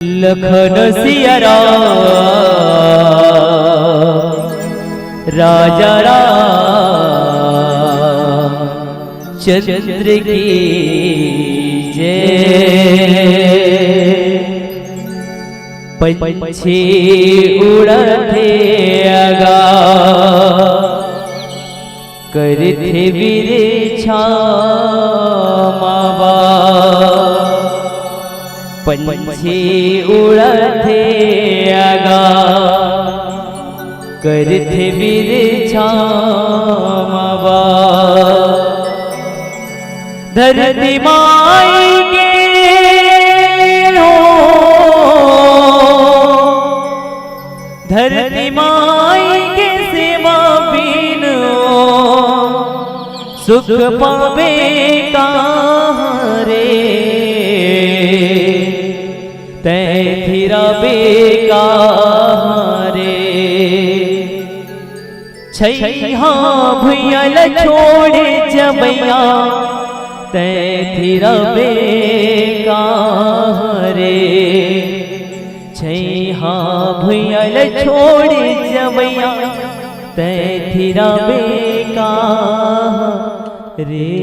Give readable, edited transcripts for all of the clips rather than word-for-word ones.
लखन सिया राजा चंद्र की जय। पंछी उड़ते आगा करते वीर छामावा। पंछी उड़ते आगा करते वीर छामावा। धरती माई के हो, धरती माई के सेवा बिन सुख पावे कहाँ रे। तैथिरा बेकार रे। छैहा भुयल छोड़े जबैया तैथिरा बेकार रे। छैहा भुयल छोड़े जबैया तैथिरा बेकार रे।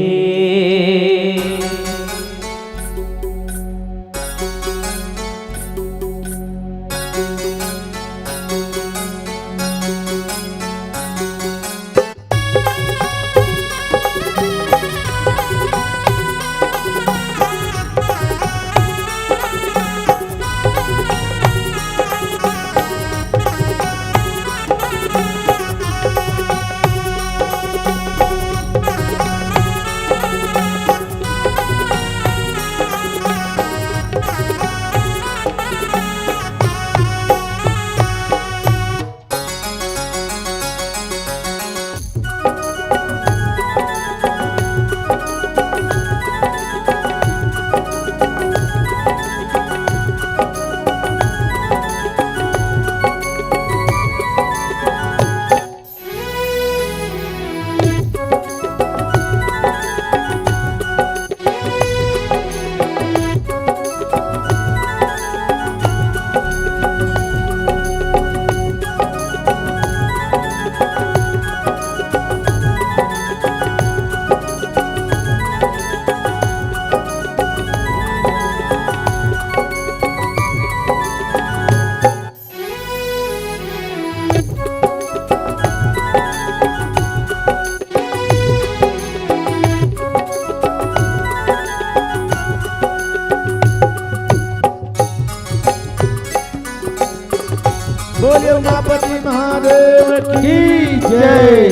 बोले उमापति महादेव की जय।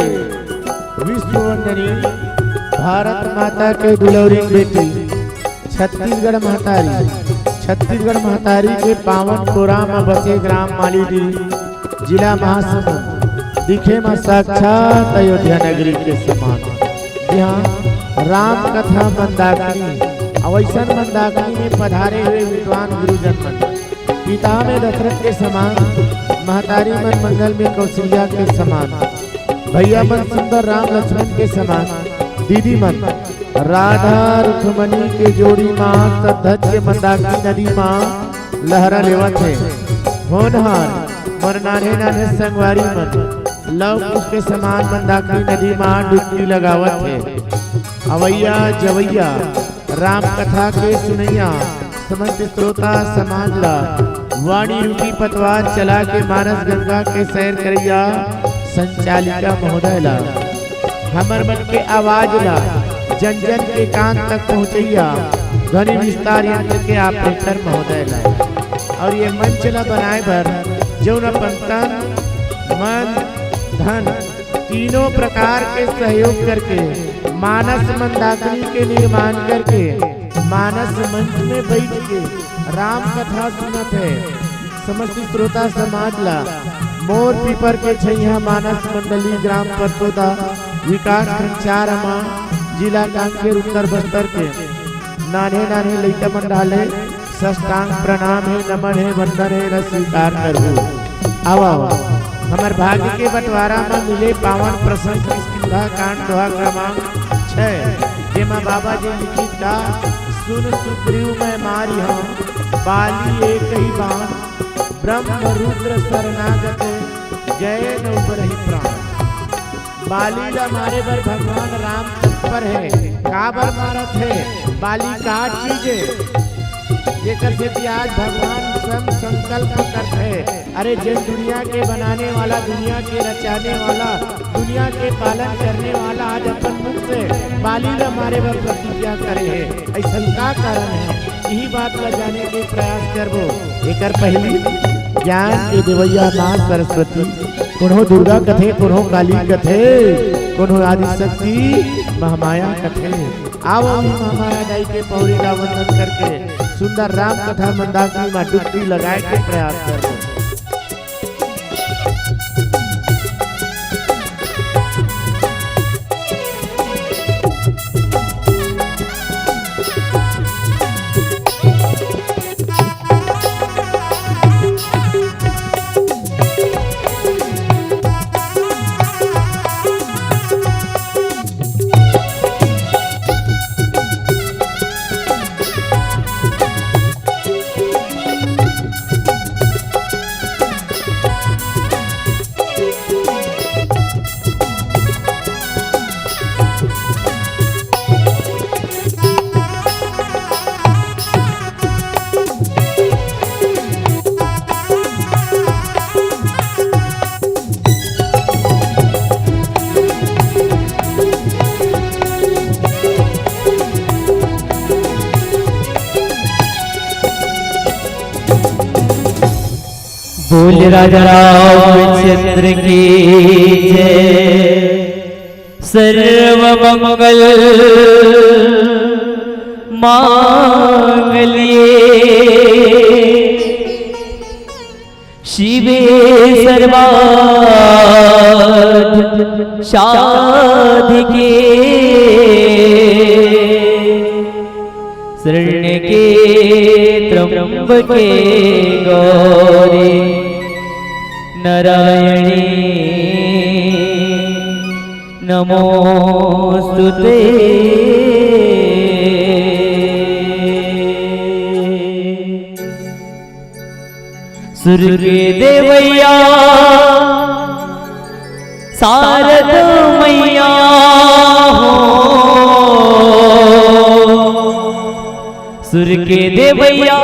विश्ववंदनी भारत माता के दुलौरी बेटी छत्तीसगढ़ महतारी के पावन पुरा में बसे ग्राम मालीडीह जिला महासमुंद दिखे में साक्षात अयोध्या नगरी के समान। यहाँ राम कथा मंदाकिनी अवैसन मंदाकिनी में पधारे हुए विद्वान गुरुजन मन पिता में दशरथ के समान, महतारी मन मंगल में कौशल्या के समान, भैया मन सुंदर राम लक्ष्मण के समान, दीदी मन राधा रुक्मणी के जोड़ी माँ सद्धत के मंदाकिनी नदी माँ लहरा लेवत है। होनहार मन नाने नाने संगवारी मन लव कुश के समान मंदाकिनी नदी माँ डुबकी लगावत है। अवैया जवैया राम कथा के सुनैया समस्त श्रोता समाज ला वाणी रूपी पतवार चला के मानस गंगा के सैर करैया संचालिका महोदय ला हमर मन के आवाज ला जन जन के कान तक पहुँचैया ध्वनि विस्तार यंत्र के ऑपरेटर महोदय ला। और ये मंच ला बनाए बर जो न तन मन धन तीनों प्रकार के सहयोग करके मानस मंदाकिनी के निर्माण करके मानस मंच में बैठ के राम कथा सुनत है। समस्त श्रोता समाज ला मोर पीपर के छैया मानस मंडली ग्राम परतोदा विकास खंड 4 जिला कांकेर उत्तर बस्तर के नाने नाने लइका मन डाले साष्टांग प्रणाम है, नमन है, वंदन है, न स्वीकार करहु। आवा हमर भाग्य के बंटवारा में मिले पावन प्रसंग किस्किंधा कांड दोहा क्रमांक 6 जेमा बाबा जी लिखित का सुन सुग्रीव मैं मारी हूँ बाली एक ही बाण ब्रह्म रुद्र शरणागत जय नौबरही प्राण। बाली ला मारे बर भगवान राम तत्पर है, काबर मारत है बाली का चीजे जेकर से आज भगवान स्वयं संकल्प करते है। अरे जिन दुनिया के बनाने वाला, दुनिया के रचाने वाला, दुनिया के पालन करने वाला आज अपन मुख से बाली ला मारे बर प्रतिज्ञा करे है, ऐसा का कारण है? यही बात ला जाने के प्रयास करबो। एकर पहली ज्ञान के देवैया मां सरस्वती, कुन्हो दुर्गा कथे, कुन्हो काली कथे, कुन्हो आदिशक्ति महामाया कथे। आओ महामाया दाई के पौड़ी का वंदन करके सुंदर राम कथा मंदाकिनी में डुबकी लगाए के प्रयास करो। बोल राजा रामचंद्र की जय। सर्व मंगल मांगल्ये शिवे सर्वार्थ साधिके शरण्ये त्र्यंबके गौरी नारायणी नमोस्तुते। सूर्य के देवैया शारद मैया सूर्य के देवैया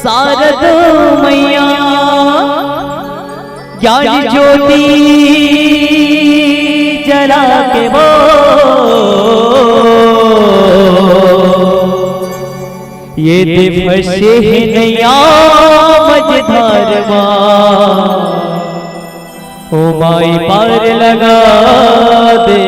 शारद मैया ज्ञान ज्योति जला के वो ये दिवसे नैया मझधार ओ माई पार लगा दे।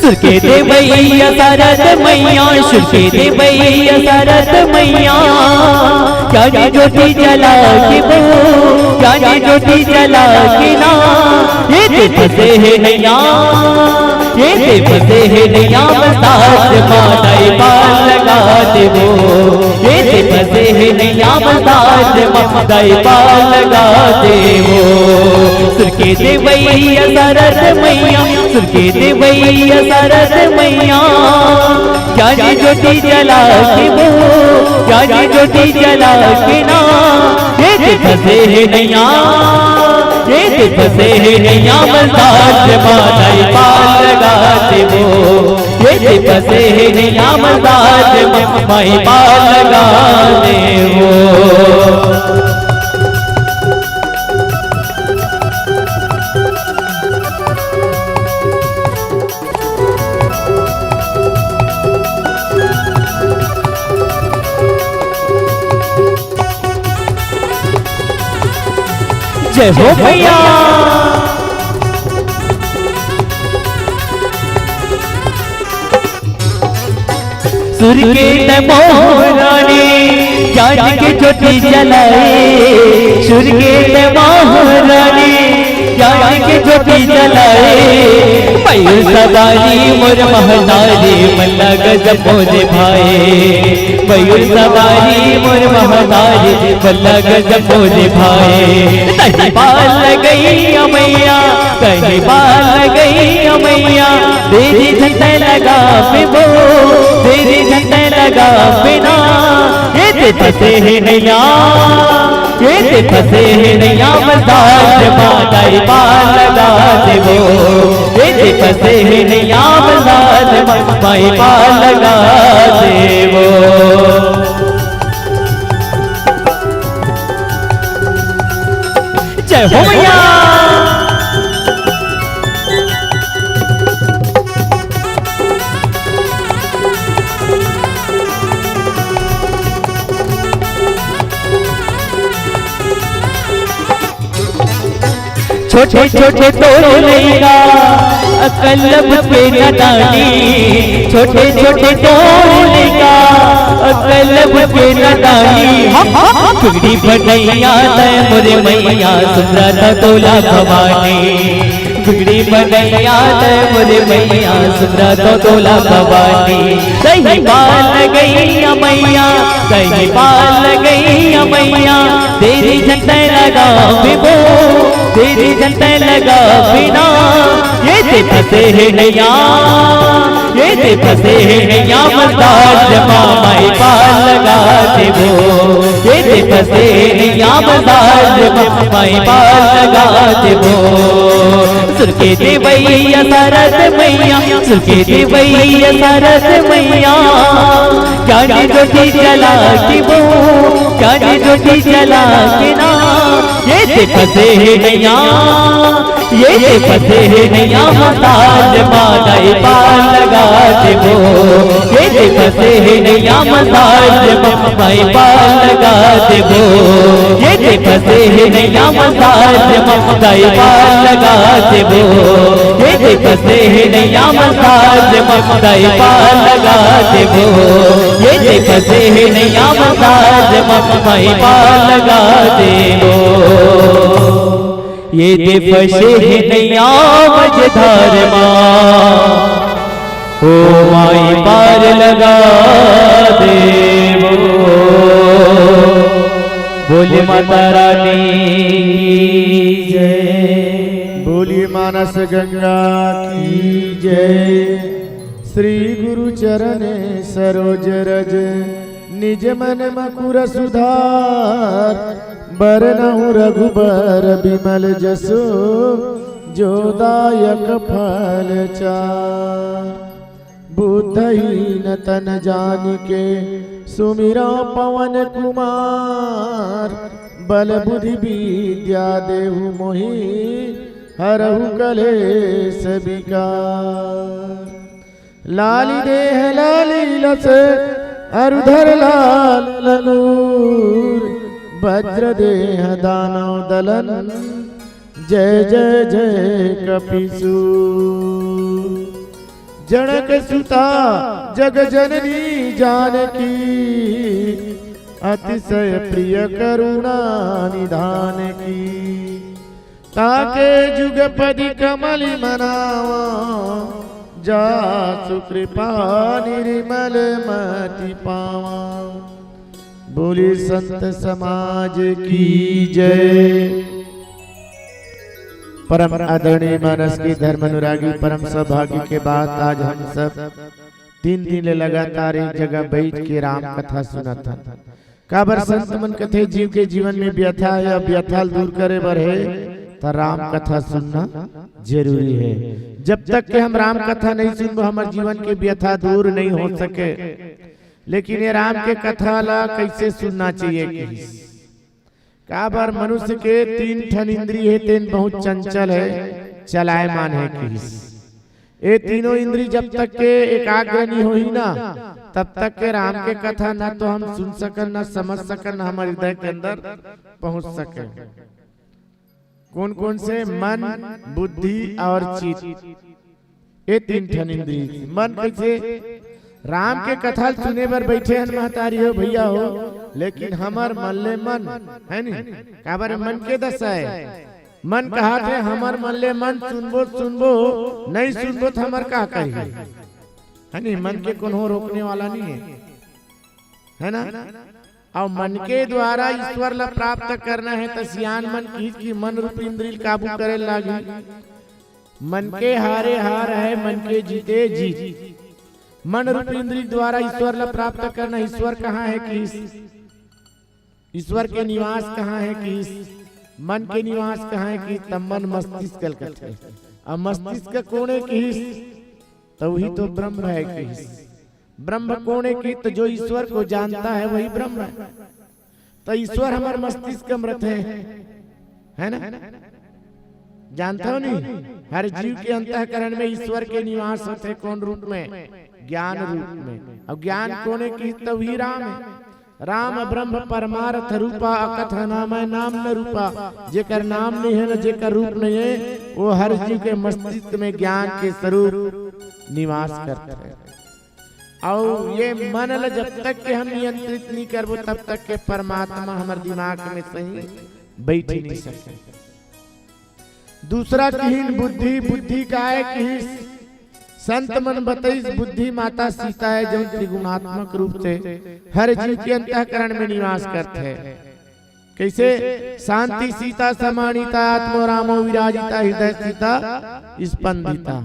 सुर के देवैया शरद मैया सुर के देवैया शरद मैया ज्ञानी ज्योति जला के वो ज्ञानी ज्योति जला के ना ये दिवसे है नैया ये दिवसे है नैया बरसात माताई पार लगा दे वो ये दिवसे है नैया बरसात माताई पार लगा दे वो। सुर के देवैया शरद मैया सुर के देवैया शरद मैया ज्ञानी ज्योति जला के वो ज्ञानी ज्योति जला के ना ये दिवसे है नैया ये दिवसे है नैया बरसात माताई पार लगा दे वो ये दिवसे है नैया बरसात माई पार लगा दे वो। जय हो भैया। सूर्य के नमो रानी ज्ञान की ज्योति जलाए सुर्गेत महारानी, ज्ञान की ज्योति जलाए मयूर सवारी मोर महतारी मल्ला गजब मोरे भाई, मयूर सवारी मोर महतारी मल्ला गजब मोरे भाई। कहीं बाल गई मैया, कहीं बाल गई मैया, तेरी झंडे लगा वो, तेरी झंडे लगा बिना, ये ते फंसे है नैया, ये ते फंसे है नैया मसाज मादाई पाल लगा दे वो, ये ते फंसे है नैया मसाज माई पाल लगा दे वो। जय हो मैया। छोटे छोटे तोड़ लेगा कलम पे नदानी, छोटे छोटे तोड़ लेगा कलम पे नदानी, बिगड़ी बनैया मोरे मैया सुंदर तोला भवानी, बिगड़ी बनैया मोरे मैया सुंदर तोला भवानी। कहीं बाल गई मैया, कहीं बाल गई मैया, तेरी झंडे लगा वो, तेरी झंडे लगा बिना, ये ते फंसे है नैया, ये ते फंसे है नैया मसाज माई पाल लगा दे वो, ये ते फंसे है नैया मसाज माई पाल लगा दे वो। सुरके दे भैया सरद मैया, सुरके दे भैया सरद मैया, ज्ञानी ज्योति जला के वो, ज्ञानी ज्योति जला के ना, ये ते फंसे है नैया, ये ते फंसे है नैया मसाज मादाई पाल लगा दे वो, ये ते फंसे है नैया मसाज माई पाल लगा दे वो, ये ते फंसे है नैया मसाज मादाई पाल लगा दे वो, ये ते फंसे है नैया मसाज मादाई पाल लगा दे वो, ये ते फंसे है नैया मसाज माई पाल लगा दे वो। ये ते फंसे है नैया मझधार माँ, ओ माई पार लगा दे वो। बोले माता रानी की जय, बोलिए मानस गंगा की जय। श्री गुरु चरण सरोज रज, निज मन मकुर सुधार, बरनहु रघुबर बिमल जसु, जोदायक फल चार। बुद्धहीन तन जानिके सुमिरा पवन कुमार, बल बुद्धि विद्या देहु मोहि, हरहु कलेश विकार। लाली देह लाली लस अरुधर लाल लनूर, वज्र देह दानव दलन, जय जय जय कपिसूर। जनक सुता जग जननी जानकी, अतिशय प्रिय करुणा निधान की। ताके जुगपति कमल मनावा, जासु कृपा निर्मल मति पावा। बोली संत समाज की जय। परम आदरणीय मानस की धर्म अनुरागी परम सौभाग्य के बाद आज हम सब 3 दिन लगातार एक जगह बैठ के राम कथा सुना था। काबर संत मन कथे जीव के जीवन में व्यथा है, व्यथा दूर करे बर है तो राम कथा सुनना जरूरी है। जब तक के हम राम कथा नहीं सुनबो हमारे जीवन के व्यथा दूर नहीं हो सके। लेकिन ये राम के कथा ला कैसे सुनना चाहिए कि काबर मनुष्य के 3 ठन इंद्री है, तेन बहुत चंचल है, चलायमान है कि ये तीनों इंद्री जब तक के एकाग्र नहीं होई ना तब तक के राम के कथा ना तो हम सुन सकन ना समझ सकन ना हमारे हृदय के अंदर पहुंच सके। कौन कौन से? मन, बुद्धि और चित्त, ये 3 ठन इंद्री। मन कैसे? राम के कथा सुने पर बैठे हन महतारी हो भैया हो लेकिन हमार मन ले मन है नी काबर मन के दशा है। मन कहा थे हमार मन ले मन सुनबो सुनबो नहीं सुनबो तो हमार का कही है नी। मन के कोनो रोकने वाला नहीं है ना। और मन के द्वारा ईश्वर ला प्राप्त करना है तो सियान मन की मन रूप इंद्रिय काबू करे लागी। मन के हारे हार है मन के जीते जीत। मन रूप इंद्रिय द्वारा ईश्वर ला प्राप्त करना। ईश्वर कहाँ है कि ईश्वर के निवास कहाँ है कि मन के निवास कहाँ है कि तब मन मस्तिष्क है। अब मस्तिष्क कोने की तो वही तो ब्रह्म है कि ब्रह्म कोने की तो जो ईश्वर को जानता है वही ब्रह्म है। तो ईश्वर हमारे मस्तिष्क अमृत है ना। जानता हो नहीं हर जीव के अंतःकरण में ईश्वर के निवास होते कौन रूप में ज्ञान रूप में। और ज्ञान कोने की तो वही राम है। राम ब्रह्म परमार्थ रूपा अकथ नाम है नाम न रूपा। जेकर नाम नहीं है न जेकर रूप नहीं है वो हर जीव के मस्तिष्क में ज्ञान के स्वरूप निवास करते हैं। और ये मन ल जब तक के हम नियंत्रित नहीं करबो तब तक के परमात्मा हमारे दिमाग में सही बैठ नहीं सके। दूसरा किहिन बुद्धि बुद्धि का है कि संत मन बताइस बुद्धि माता सीता है जो त्रिगुणात्मक रूप से हर जीव के अंतःकरण में निवास करते हैं। कैसे शांति सीता समानिता आत्मो रामो विराजिता हृदय सीता स्पंदिता।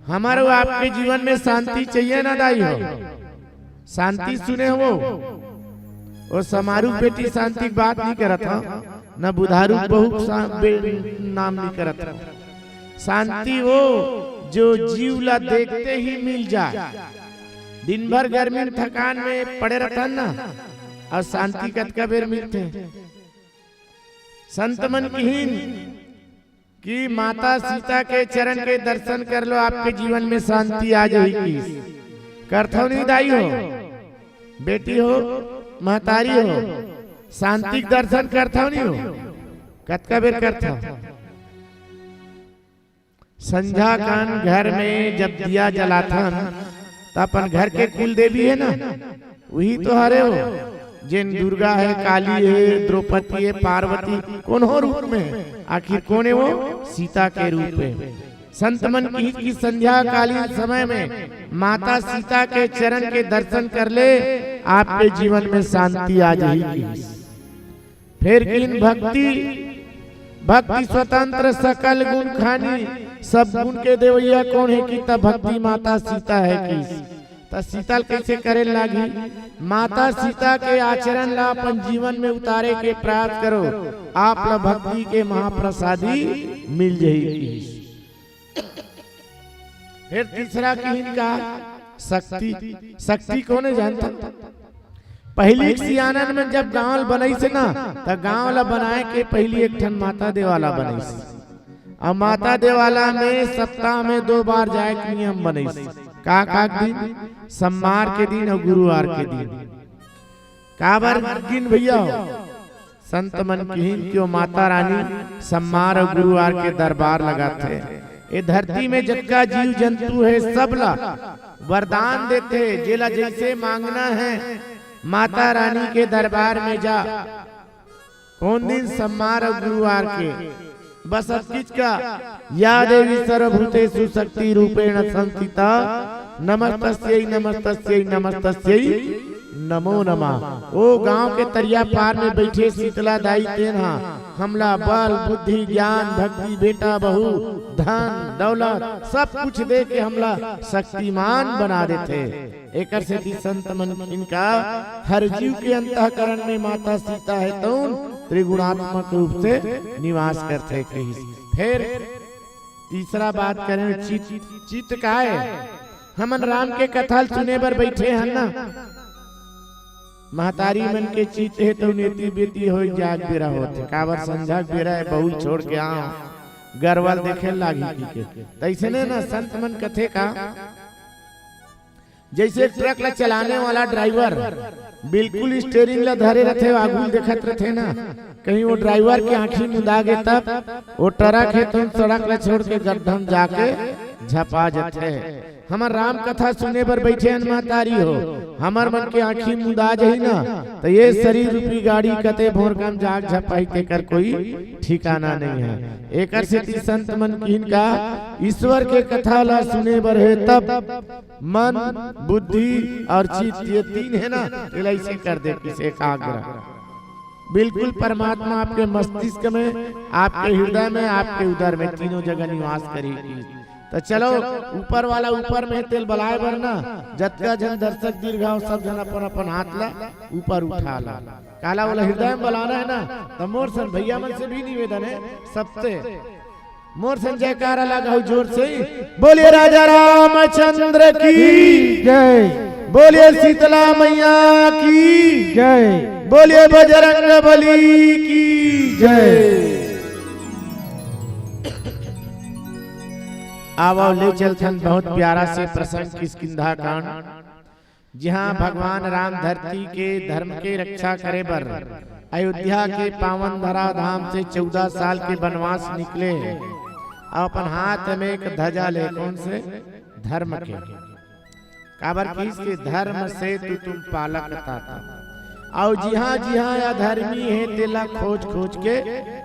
हमारे आपके जीवन में शांति चाहिए ना दाई हो। शांति सुने हो वो समारू बेटी शांति की बात नहीं करत था न बुधारू बहु नाम नहीं करत था। शांति वो जो जीव ला देखते ही मिल जाए। दिन भर गर्मी थकान में पड़े रहता ना और शांति कतका बेर मिलते। संत मन की कि माता सीता के चरण के दर्शन कर लो आपके जीवन में शांति आ जाएगी। करथो नहीं दाई हो बेटी हो महतारी हो शांति दर्शन करथो नहीं हो कतका बेर करथो। संध्या कान घर में जब दिया जलाथन तो अपन घर के कुल देवी है ना वही तो हरे हो। जिन दुर्गा है काली है द्रौपदी है पार्वती कौन हो रूप में आखिर कौन है वो सीता के रूप में। संत मन की संध्या कालीन समय में माता सीता के चरण के दर्शन कर ले आपके जीवन में शांति आ जाएगी। फिर किन भक्ति भक्ति स्वतंत्र सकल गुण खानी सब गुण के देवैया कौन है कि तब भक्ति माता सीता है कि तो सीता कैसे करे लागी। माता सीता के आचरण ला अपन जीवन में उतारे के प्रयास करो आप ला भक्ति के महाप्रसादी मिल जाएगी। फिर तीसरा किन का शक्ति। शक्ति कौन है जानता। पहली सियानन में जब गांव बनाई से ना तो गांव ला बनाए के पहली एक ठन माता देवाला बनाई से। अब माता देवाला में सप्ताह में 2 बार जाए के नियम बनाई से। का दिन सोमवार के दिन और गुरुवार के दिन। काबर दिन भैया संत मन की क्यों माता रानी सोमवार और गुरुवार के दरबार लगाते। ये धरती में जितना जीव जंतु है सब ला वरदान देते जेला जैसे मांगना है माता रानी के दरबार में जा। कौन दिन सोमवार और गुरुवार के बस अब किसका या देवी सर्वभूतेषु शक्ति रूपेण संस्थिता नमस्तस्यै नमस्तस्यै नमस्तस्यै नमो नमः। ओ गांव के तरिया पार में बैठे शीतला दाई तेना हमला बल बुद्धि ज्ञान भक्ति बेटा बहू धन दौलत सब कुछ दे के हमला शक्तिमान बना देते। एक संत मन इनका हर जीव के अंतःकरण में माता सीता है तो त्रिगुणात्मक रूप से निवास करते कहीं। फिर तीसरा बात करें चित्त का है। हमन राम के कथा सुने पर बैठे हैं ना महतारी मन के चित है तो नेति बेटी हो जाग बेरा होते। काबर संझा बेरा है बहु छोड़ के आ गरवाल देखे लागी के तैसे ने ना संत मन कथे का जैसे ट्रक ला चलाने वाला ड्राइवर बिल्कुल स्टीयरिंग ला धरे रहते आगू देखत रहते ना कहीं वो ड्राइवर के आंखी मुदा गे तब वो ट्रक है तो सड़क ला छोड़ के गड्ढा जाके झपा जाते। हमार राम कथा सुने पर बैठे हनुमातारी हो, हमार मन के आँखी मुदा जही ना, तो ये शरीर रूपी गाड़ी कते भोर कम जाग झपाई के कर कोई ठिकाना नहीं है। एक संत मन कीन का ईश्वर के कथा ला सुने बर है, तब मन बुद्धि और चित्त ये तीन है ना, ऐसे कर दे किसे एकाग्र। बिल्कुल परमात्मा आपके मस्तिष्क में, आपके हृदय में, आपके उदर में, तीनों जगह निवास करेगी। तो चलो ऊपर वाला ऊपर में तेल बलाए भरना, जतका जन दर्शक दीर्घाव सब जन अपन अपन हाथ ला ऊपर उठा ला। काला वाला हृदय में बलाना है ना, तो मोर सन भैया मन से भी निवेदन है सबसे, मोर सन जयकारा लगाओ जोर से, बोलिए राजा रामचंद्र की जय, बोलिए शीतला मैया की जय, बोलिए बजरंग बली की जय। आवो ले चलथन बहुत प्यारा से प्रसंग किष्किंधा कांड, जहाँ भगवान राम धरती के धर्म के रक्षा करे बर अयोध्या के पावन धरा धाम से 14 साल के वनवास निकले, अपन हाथ में एक ध्वजा ले, कौन से धर्म के, काबर किसके धर्म से तुम पालक ताता, और जिहाँ अधर्मी है तेला खोज खोज के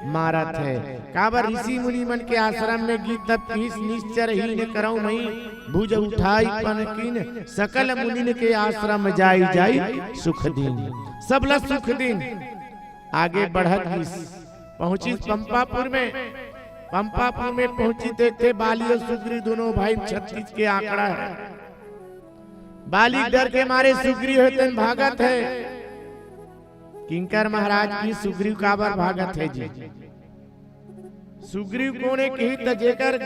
मारत है। काबर ऋषि मुनि मन के आश्रम में गीत तब किस निश्चर ही ने करऊं मई, भुज उठाई पनकिन सकल मुनि के आश्रम जाई जाई सुख दिन, सबला सुख दिन। आगे बढ़त पहुंची पंपापुर में, पंपापुर में पहुंची देखते बाली और सुग्रीव दोनों भाई 36 के आंकड़ा है। बाली डर के मारे सुग्रीव है भागत है, किंकर महाराज की सुग्रीव काबर भागत है जी। सुग्रीव कोने की जेकर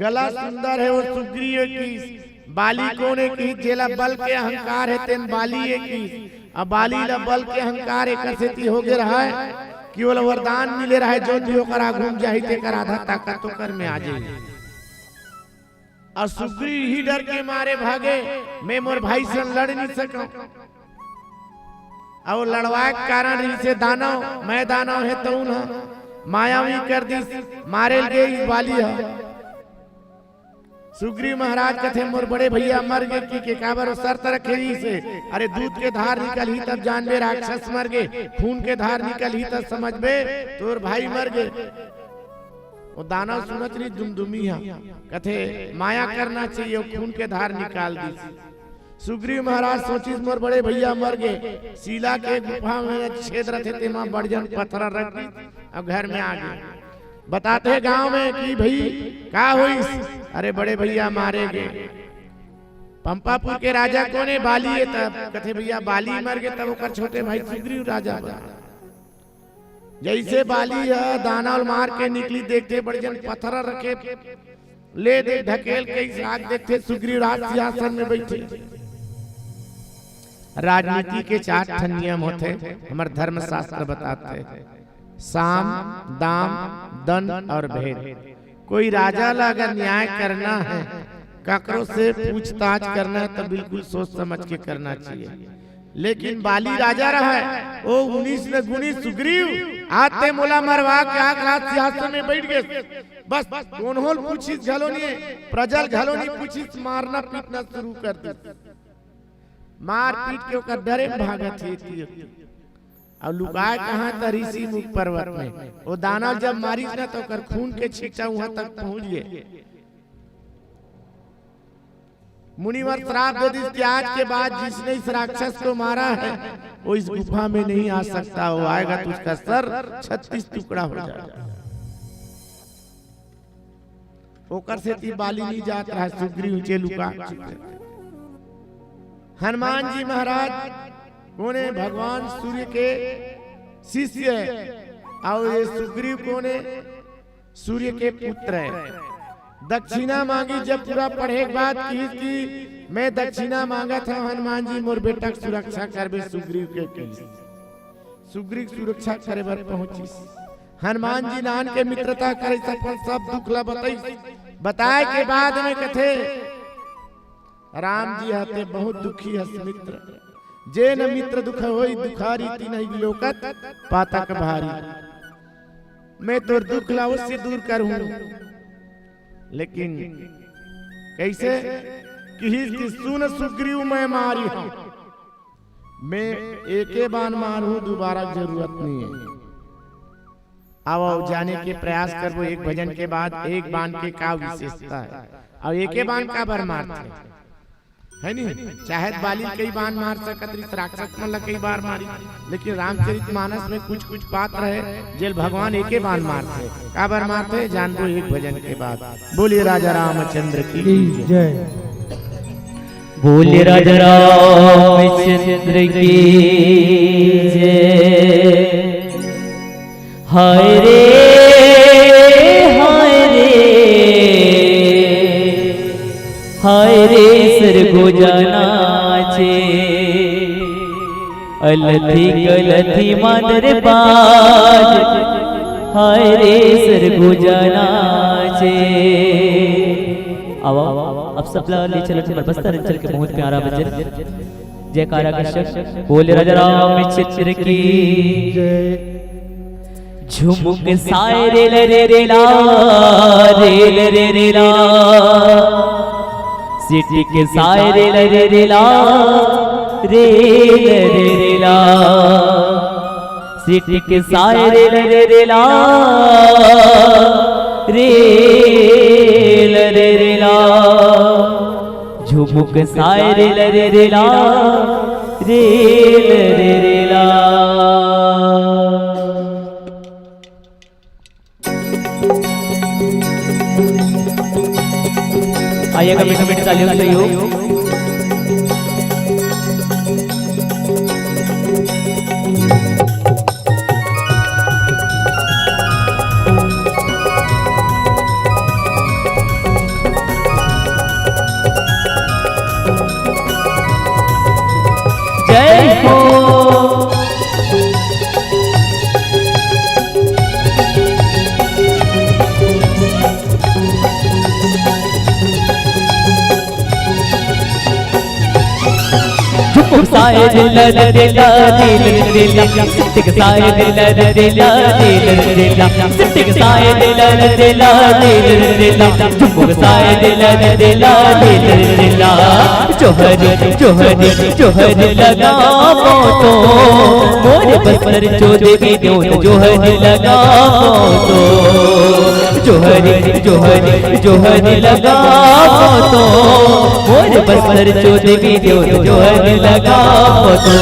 गला सुंदर है वो सुग्रीव की, बाली कोने की जेला बल के अहंकार है तेन बाली है की, अब बाली ला बल के अहंकार एक सेती हो गया रहा है कि वो वरदान मिले रहा है, जो दियो करा घूम जाहि ते कर आधा ताकत तो कर में आ जाए। और सुग्रीव ही डर के मारे भागे, मैं मोर भाई से लड़ नहीं सका, और लड़वाए के कारण से दानव, मैं दानव है तो न मायावी कर दी, मारे गए बाली है। सुग्रीव महाराज कथे मोर बड़े भैया मर गए कि काबर शर्त रखे से, अरे दूध के धार निकल ही तब जानबे राक्षस मर गए, खून के धार निकल ही तब समझ बे तोर भाई मर गए। वो दानव सुनत नहीं दुमदुमी है, कथे माया करना चाहिए, खून के धार निकाल दी। सुग्रीव महाराज सोचिस मोर बड़े भैया मर गए, शिला के गुफा में छेद रहे थे, मां बड़जन पत्थर रख दी, अब घर में आ गए। बताते हैं गांव में कि भाई का हुई, अरे बड़े भैया मारे गए। पंपापुर के राजा कोने बाली है, तब कथे भैया बाली मर गए, तब ओकर छोटे भाई सुग्रीव राजा बना। जैसे बाली है दानव मार के निकली, देखते बड़जन पत्थर रखे ले दे ढकेल के आग, देखते सुग्रीव राज सिंहासन में बैठे। राजनीति के 4 नियम होते, हमारे धर्म शास्त्र बताते हैं, साम दाम दंड और भेद। कोई राजा ला अगर न्याय करना है, ककरों से पूछताछ करना है, तो बिल्कुल सोच समझ के करना चाहिए। लेकिन बाली राजा रहा है, वो 19 ने गुनी सुग्रीव आते मोला मरवा के आग रात सिंहासन में बैठ गए, बस कौन होल पूछी झलोनी प्रजल झलोनी पूछी, मारना पीटना शुरू कर दी। मार पीट के ओकर डरे भागत थी, और लुकाए कहां त ऋषि मुख पर्वत में। वो दानव जब मारिस ना तो ओकर खून के छींटा वहां तक पहुंच गए। मुनिवर श्राप दे दी कि आज के बाद जिसने इस राक्षस को मारा है वो इस गुफा में नहीं आ सकता, वो आएगा तो उसका सर 36 टुकड़ा हो जाएगा। ओकर से ती बाली नहीं जात रहा, सुग्रीव नीचे लुका। हनुमान जी महाराज कोने भगवान सूर्य के शिष्य है, और ये सुग्रीव कोने सूर्य के पुत्र है। दक्षिणा मांगी जब पूरा पढ़े के बाद की मैं दक्षिणा मांगा था, हनुमान जी मोर बेटा की सुरक्षा करबे। सुग्रीव के सुग्रीव सुरक्षा करे बर पहुंची। हनुमान जी नान के मित्रता करे, सब दुख ला बताए के बाद में कथे राम जी हते बहुत दुखी हस मित्र, जे न मित्र दुख होई दुखारी तीन ही लोकत पातक भारी। मैं तोर दुख ला उससे दूर करूं, लेकिन कैसे कि सुन सुग्रीव मैं मारी हूं, मैं एके बाण मारू, दोबारा जरूरत नहीं है। अब जाने के प्रयास करबो एक भजन के बाद एक बाण के का विशेषता है और एके बाण का बार मारते है नहीं। चाहे बाली कई बाण मार सकत रही, राक्षस मन ला कई बार मारी, लेकिन रामचरितमानस में कुछ कुछ पात्र है जेल भगवान एके बाण मारते का बार मारते जानबो एक भजन के बाद। बोलिए राजा रामचंद्र की जय। बोले राजा रामचंद्र की जय। हाय रे हाय रे हाय रे सरगो जानाचे, अलथी गलथी मादर बाज, हाय रे सरगो जानाचे। अब सब ले चलो बस्तर अंचल के बहुत प्यारा भजन जयकारा के शब्द। बोले राजा रामचंद्र की जय। झुमुक साए रे रे रे ला रे रे रे ला, सिटी के साए रे रे रे ला रे रे रे ला, सिटी के साए रे रे रे ला रे रे रे ला, झुमुक साए रे रे रे ला रे रे रे ला। आइएगा मिनट तालियों से योग। जय हो साए दिल दिला दिल दिला, सिटिक साए दिल दिला दिल दिला, सिटिक साए दिल दिला दिल दिला, झुमुक साए दिल दिला दिल दिला। जोहर जोहर जोहर लगावो तो मोर बस्तर जो देवी द्यों, जोहर लगावो तो जोहर जोहर जोहर लगावो तो मोर बस्तर जो देवी द्यों, जोहर लगावो तो।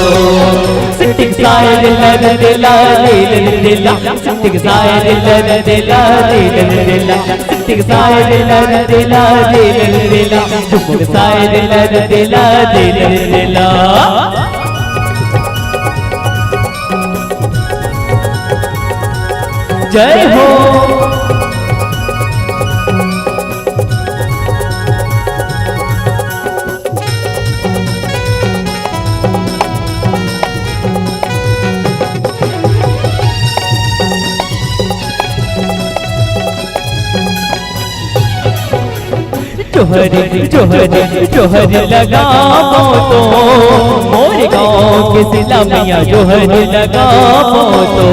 सिटिक साए दिल दिला दिल दिला, सिटिक साए दिल दिला दिल दिला, सिटिक साए दिल दिला दिल दिला, झुमुक साए दिल दिला दिल दिला। जय हो जोहर जोहर जोहर लगावो तो मोर गाँव के सिला मैया, जोहर लगावो तो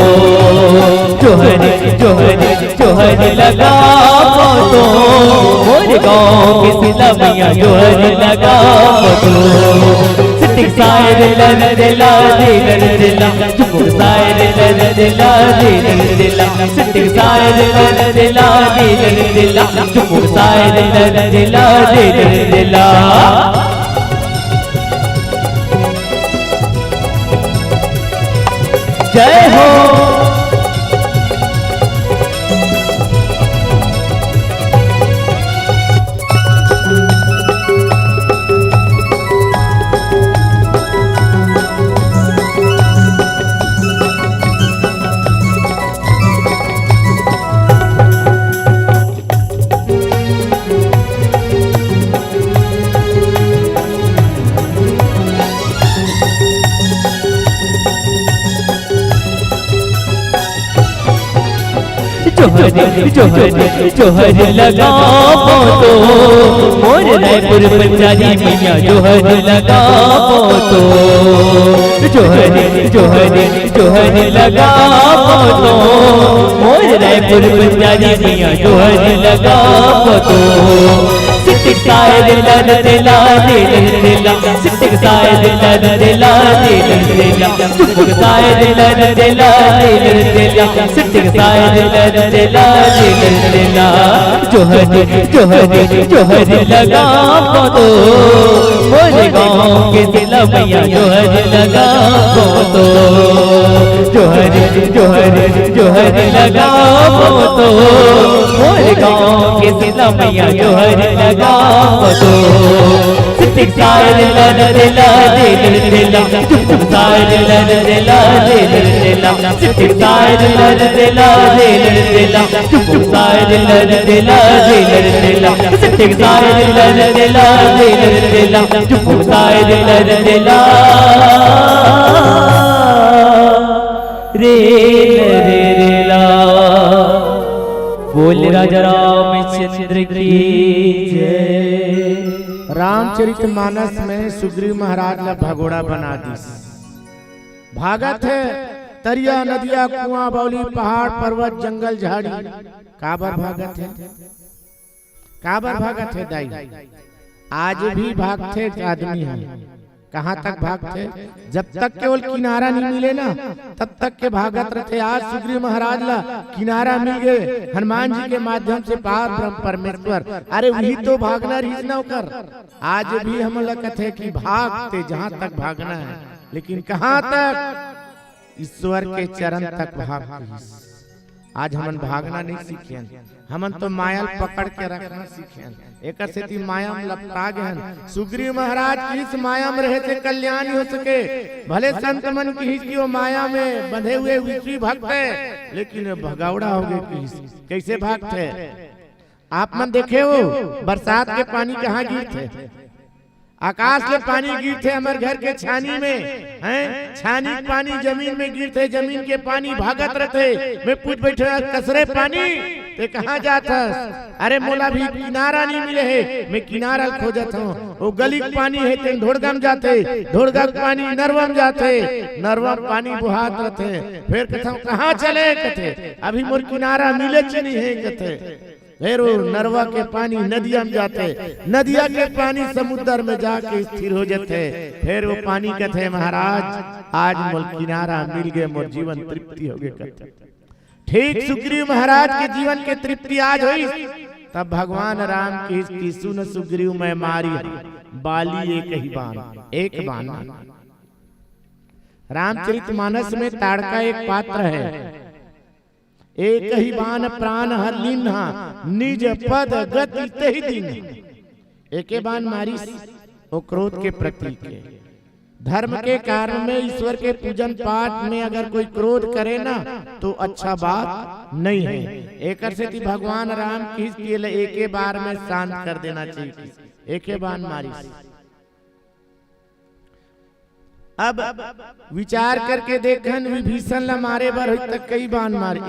जोहर जोहर जोहर लगावो तो मोर गाँव के सिला मैया, जोहर लगावो तो। सिटिक साए दिल दिला दिल दिला, झुमुक साए दिल दिला दिल दिला, सिटिक साए दिल दिला दिल दिला, झुमुक साए दिल दिला दिल दिला। जय हो जोहर जोहर जोहर लगावो तो मोर रायपुर पंजारी मैया, जोहर लगावो तो जोहर जोहर जोहर लगावो तो मोर रायपुर पंजारी मैया, जोहर लगावो तो। सिटकाए दिला दिला दिला सिटकाए दिला दिला दिला चुपकाए दिला दिला दिला सिटकाए दिला दिला दिला जोहरी जोहरी जोहरी लगा दो मोरे गाँव के दिल मैया जोहरी लगा दो जोहरी जोहरी जोहरी लगा दो मोरे गाँव के दिल मैया जोहरी लगा दो सिटकाए दिला दिला दिला चुपकाए दिला दिला दिला सिटकाए दिला दिला दिला चुपकाए दिला दिला दिला सिटकाए दिला दिला दिला चुपकाए दिला दिला रे रे ला बोल राजा रामचंद्र की जय। रामचरितमानस में सुग्रीव महाराज ने भगोड़ा बना दी। भागत है तरिया नदिया कुआं बावली पहाड़ पर्वत जंगल झाड़ी काबर भागत है काबर भागत है दाई आज भी भागते आदमी है। कहाँ तक भागते जब तक केवल किनारा नहीं मिले ना तब तक के भागत रहते। आज सुग्रीव महाराज ला किनारा मिल गए हनुमान जी के माध्यम से पार ब्रह्म परमेश्वर अरे वही तो भागना रीच न कर। आज भी हम लगते कि भागते जहाँ तक भागना है लेकिन कहाँ तक ईश्वर के चरण तक भागते। आज हमन भागना नहीं सीखे हमन तो माया पकड़ के रखना सीखे एक से माया में लपटा गए। सुग्रीव महाराज की इस माया में रहे थे कल्याण हो सके भले संत मन की वो माया में बंधे हुए विषय भक्त है लेकिन भगौड़ा हो गए कैसे भागते। आप मन देखे हो बरसात के पानी कहाँ गिरते आकाश से पानी गिरते हमारे घर के छानी में हैं छानी पानी जमीन में गिरते जमीन के पानी भागत रहते। मैं पूछ बैठे कसरे पानी ते कहाँ जाता अरे मोला भी किनारा नहीं मिले है मैं किनारा खोजत हूँ वो गली पानी है तेन धोड़गम जाते धोड़गा पानी नरवम जाते नरवम पानी बुहात रहते फिर कहता कहाँ चले कहते अभी मोर किनारा मिले नहीं है कहते फिर नरवा के पानी नदिया में जाते नदिया के पानी समुद्र में जाके स्थिर हो जाते फिर वो पानी कहते महाराज आज मोर किनारा मिल गए मोर जीवन तृप्ति हो गए कहते। ठीक सुग्रीव महाराज के जीवन के तृप्ति आज हुई तब भगवान राम की सुन सुग्रीव में मारी बाली एक बाण रामचरितमानस में ताड़का एक पात्र है एक ही बाण प्राण हर लीन्हा निज पद गति तेहि दिन एके बाण मारी वो क्रोध के प्रतीक है। धर्म के कारण में ईश्वर के पूजन पाठ में अगर कोई क्रोध करे ना तो अच्छा बात नहीं है। एक से भगवान राम की एके बार में शांत कर देना चाहिए एके बाण मारी। अब विचार करके देखन विभीषण ला मारे बर तक कई बाण मारे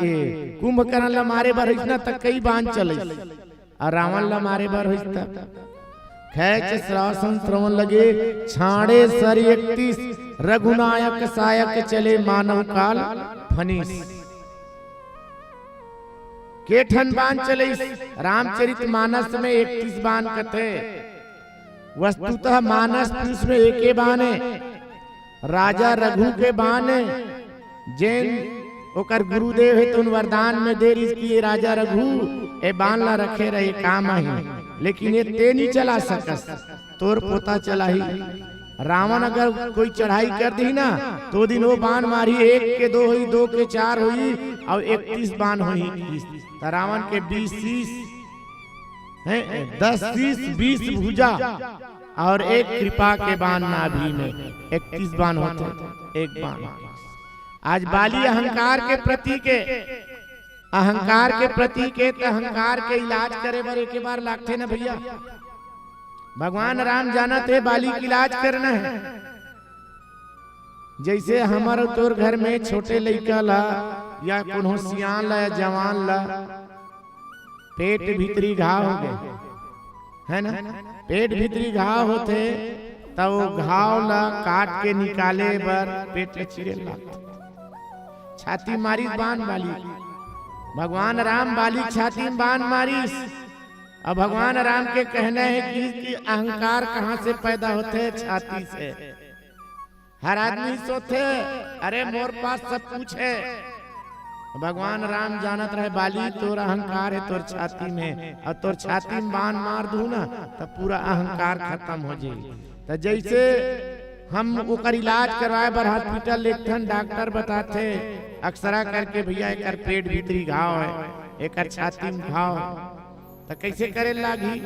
कुंभकर्ण ला मारे बर तक कई बाण चले और रावण ला मारे बर तक खैच श्रासन श्रवण लगे छाड़े सर 31 रघुनायक सायक चले मानव काल फनीस केठन बाण चले। रामचरितमानस में 31 बाण कथे वस्तुतः मानस पुरुष में एके बाण है राजा रघु के बाण जैन ओकर गुरुदेव है तो वरदान में देर इसकी राजा रघु ए बाण ला रखे रहे काम ही लेकिन ये ते नहीं चला सकस तोर पोता चला ही। रावण अगर कोई चढ़ाई कर दी ना तो दिन वो बाण मारी 1 के 2 हुई 2 के 4 हुई और 31 बाण हुई। रावण के 20 शीश है 10 शीश 20 भुजा और 1 कृपा के बाण नाभि में 31 बाण होते एक बाण। आज बाली अहंकार के प्रतीक है अहंकार के प्रतीक है तो अहंकार के इलाज करे बर एक बार लागते ना भैया। भगवान राम जानत है बाली की इलाज करना है। जैसे हमारे तोर घर में छोटे लड़का ला या कोनो सियान ला या जवान ला पेट भीतरी घाव हो गए है ना पेट भीतरी घाव होते तब वो घाव ला काट के निकाले बर पेट में चिरे लागते छाती मारी बाण बाली भगवान राम बाली छाती में बाण मारिस अब भगवान राम के कहना है कि अहंकार कहाँ से पैदा होते है? छाती से। हर आदमी सोचे अरे मोर पास सब कुछ है। भगवान राम जानत रहे बाली तोर अहंकार है तोर छाती में, और तोर छाती में बाण मार दू ना तो पूरा अहंकार खत्म हो जाए। तो जैसे हम ओकर इलाज करवाए बर हॉस्पिटल लेथन, डॉक्टर बताते अक्सरा करके भैया एकर पेट भीतरी घाव है, एकर छाती में घाव, तो कैसे करे लागी?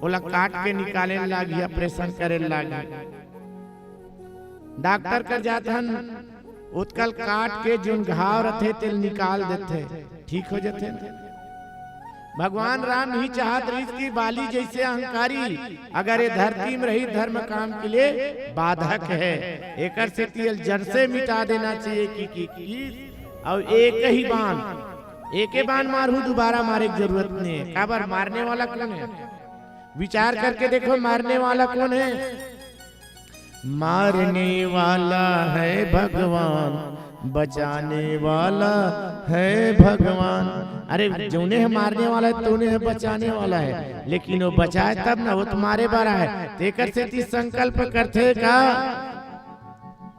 ओला काट के निकाले लागी, ऑपरेशन करे लागी। डॉक्टर कर जाथन उत्कल काट के जोन घाव रथे तेल निकाल देते, ठीक हो जाते। भगवान राम ही चाहत रही कि बाली जैसे अहंकारी अगर ये धरती में रही धर्म काम के लिए बाधक है, एकर से तिल जड़ से मिटा देना चाहिए की और एक ही बाण मारू, दोबारा मारे की जरूरत नहीं है। काबर मारने वाला कौन है? विचार करके देखो मारने वाला कौन है? मारने वाला है भगवान, बचाने वाला है भगवान। अरे जोने है मारने वाला है तोने है बचाने वाला है, लेकिन वो बचाए तब ना, वो तुम्हारे बारा है। तेकर से ती संकल्प करते का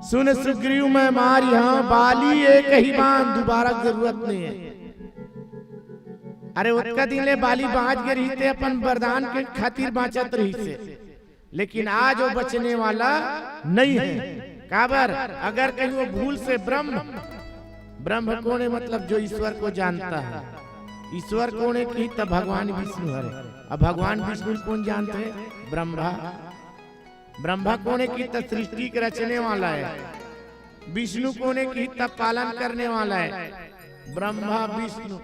सुन सुग्रीव मैं मार यहाँ बाली एक ही बाण, दोबारा जरूरत नहीं है। अरे उसका दिन ले बाली बाज के रही थे अपन वरदान के खातिर बाँचत रही से, लेकिन आज वो बचने वाला नहीं है। काबर अगर कहीं वो भूल से ब्रह्म कौन है? मतलब जो ईश्वर को जानता है। ईश्वर कौन है की? तब भगवान विष्णु है। अब भगवान विष्णु कौन जानते हैं? ब्रह्मा कौन है की? तब सृष्टि के रचने वाला है। विष्णु कौन है की? तब पालन करने वाला है। ब्रह्मा विष्णु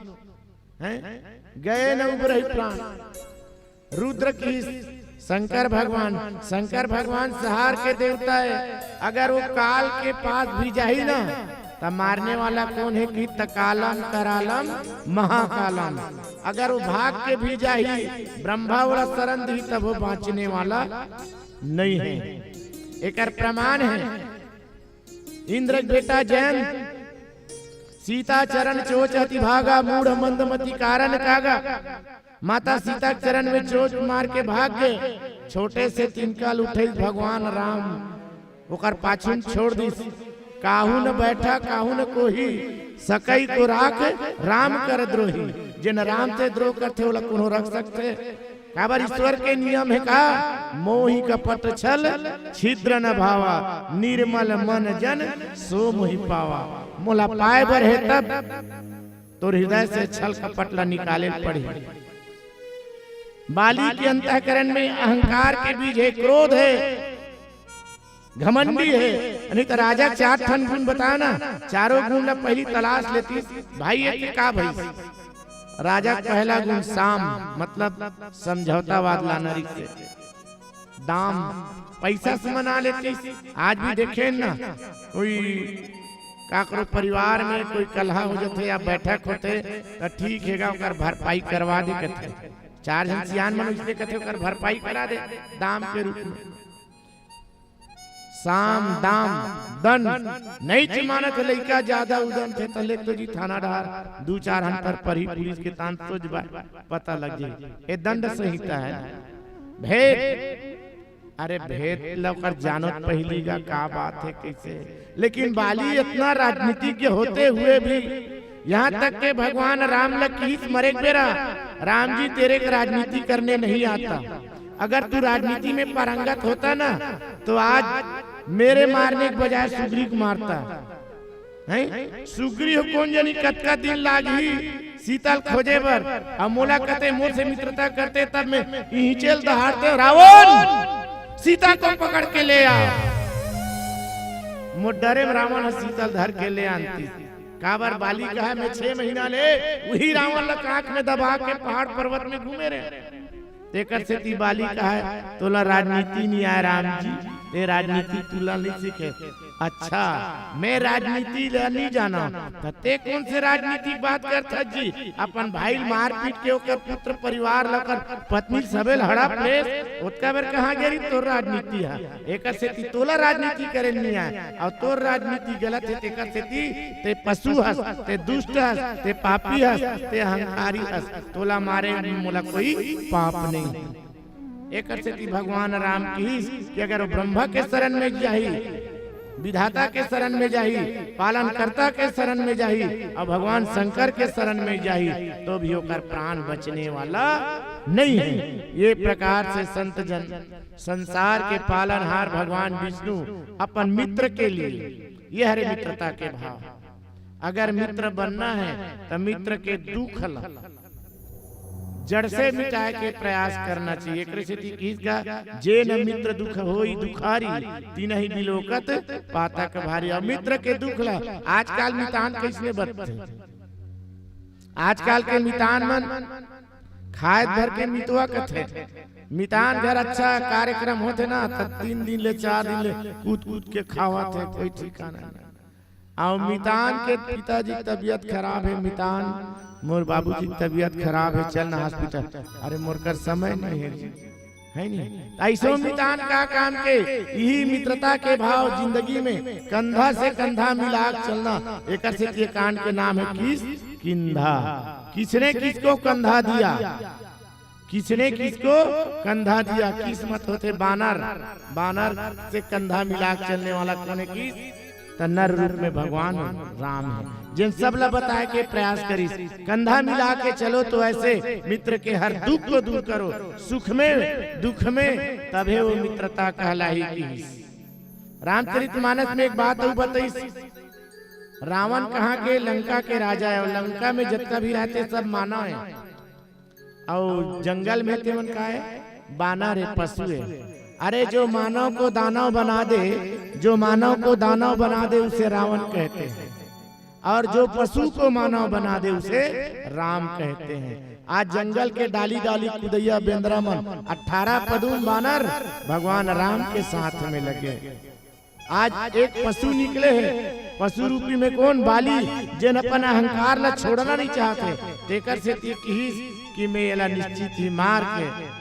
हैं, गए न उबरहि प्राण। रुद्र की शंकर भगवान सहार के देवता है। अगर वो काल के पास भी जाही ना तब मारने वाला कौन है कि तकालम करालम महाकालम। अगर वो भाग के भी जाही ब्रह्मा वाला शरण दी तब वो बाँचने वाला नहीं है। एक प्रमाण है इंद्र बेटा जैन सीता चरण चोच अति भागा, मूढ़ मंदमति कारण कागा। माता सीता के चरण में चोट मार के भाग गए। छोटे से तिनकल उठे भगवान राम ओकर पाछुन छोड़ दी। काहू न बैठा काहू न कोही, सकई को राख राम कर द्रोही। जिन राम से द्रोह करते वो कोनो रख सकते? काबर ईश्वर के नियम है का मोहि कपट छल छिद्र न भावा, निर्मल मन जन सो मोहि पावा। मोला पाए बर है तब तो हृदय से छल कपट ला निकाले पड़ी। बाली के अंतःकरण में अहंकार के बीज है, क्रोध है, घमंडी है। नहीं तो राजा 4 ठन गुण बताना, चारों गुण ला पहली तलाश लेती भाई है का भाई। राजा पहला गुण साम, मतलब समझौतावाद लाना रिश्ते। दाम पैसा से मना लेती। आज भी देखे ना कोई काकरो परिवार में कोई कलह हो जाते या बैठक होते तो ठीक है ओकर भरपाई करवा दे कहते। 4 जन सियान मनुष्य कहते ओकर भरपाई करा दे दाम के रूप में। साम दाम दन नहीं चिमानत लइका ज्यादा उदन थे तले तो जी थाना डार 2-4 हंतर पर ही पुलिस के तान तो पता लग जाए। ये दंड संहिता है। भेद अरे भेद लवकर जानत पहली का बात है कैसे। लेकिन बाली इतना राजनीतिज्ञ होते हुए भी यहाँ तक के भगवान राम लकीस मरे बेरा राम जी तेरे को राजनीति करने नहीं आता। अगर तू राजनीति में पारंगत होता ना तो आज मेरे मारने के बजाय सुग्री को मारता है। सुग्री हो कौन जानी कतका दिन लागी सीतल खोजे बर। अब मोला कहते मोर से मित्रता करते तब में हिचेल दहाड़ते रावण सीता को पकड़ के ले आ। मुडरे में रावण सीतल धर के ले आती। काबर बाली कहा मैं 6 महीना ले वही रावण आंख में दबा के पहाड़ पर्वत में घूमे रहे। तेकर से ती बाली कहा तोला राजनीति नहीं आया राम जी, ये राजनीति तुला नहीं सीखे। अच्छा मैं राजनीति नहीं जाना ते कौन से राजनीति बात करता जी? अपन भाई मारपीट के ओकर पुत्र परिवार लकर पत्नी सबे लड़ा प्लेस ओतका बेर कहां गेरी तोर राजनीति है? एकर सेती तोला राजनीति करे नहीं है और तोर राजनीति गलत है। एकर सेती ते पशु हस, ते दुष्ट हस, ते पापी हस, ते अहंकारी हस, तोला मारे मोला कोई पाप नहीं। एकर सेती भगवान राम की कि अगर ब्रह्मा के शरण में जाही, विधाता के शरण में जाही, पालनकर्ता के शरण में जाही और भगवान शंकर के शरण में जाही तो भी होकर प्राण बचने वाला नहीं है। ये प्रकार से संत जन संसार के पालनहार भगवान विष्णु अपन मित्र के लिए ये हरे मित्रता के भाव। अगर मित्र बनना है तो मित्र के दुख जड़ से मिटाए के प्रयास करना चाहिए। कृष्ण जे न मित्र दुख होई दुखारी तीन ही बिलोकत पातक भारी। और मित्र के दुख ला आजकल मितान कैसने बदते, आजकल के मितान मन खाए भर के मितवा कथे। मितान घर अच्छा कार्यक्रम होते ना तो 3 दिन ले 4 दिन ले कूद कूद के खावा थे, कोई ठिकाना नहीं। और मितान के पिताजी तबीयत खराब है, मितान मोर बाबूजी की तबीयत खराब है, चलना हॉस्पिटल। अरे मोर कर समय नहीं है नहीं। ऐसो मितान का काम के यही मित्रता के भाव जिंदगी में कंधा से कंधा मिला चलना। एक से कांड के नाम है किस किंधा। किसने किसको कंधा दिया, किसने किसको कंधा दिया? किस्मत होते बानर, बानर से कंधा मिला चलने वाला कौन है? किस नर रूप में भगवान राम है। जिन सब ला बताए के प्रयास करी कंधा मिला के चलो तो ऐसे मित्र के हर दुख को दूर करो, सुख में दुख में तबे वो मित्रता कहलाई की। रामचरितमानस में एक बात और बताई, रावण कहाँ के? लंका के राजा है और लंका में जितना भी रहते सब मानव है और जंगल में तेवन का है बानर है, पशु है। अरे जो मानव को दानव बना दे, जो मानव को दानव बना दे उसे रावण कहते हैं और जो पशु को मानव बना दे उसे राम कहते हैं। आज जंगल के डाली डाली कुदैया बेंद्रा मन 18 पदून बानर भगवान राम के साथ में लगे। आज एक पशु निकले हैं, पशु रूपी में कौन? बाली, जिन अपन अहंकार ला छोड़ना नहीं चाहते। तेकर से कि मैं एला निश्चित ही मार के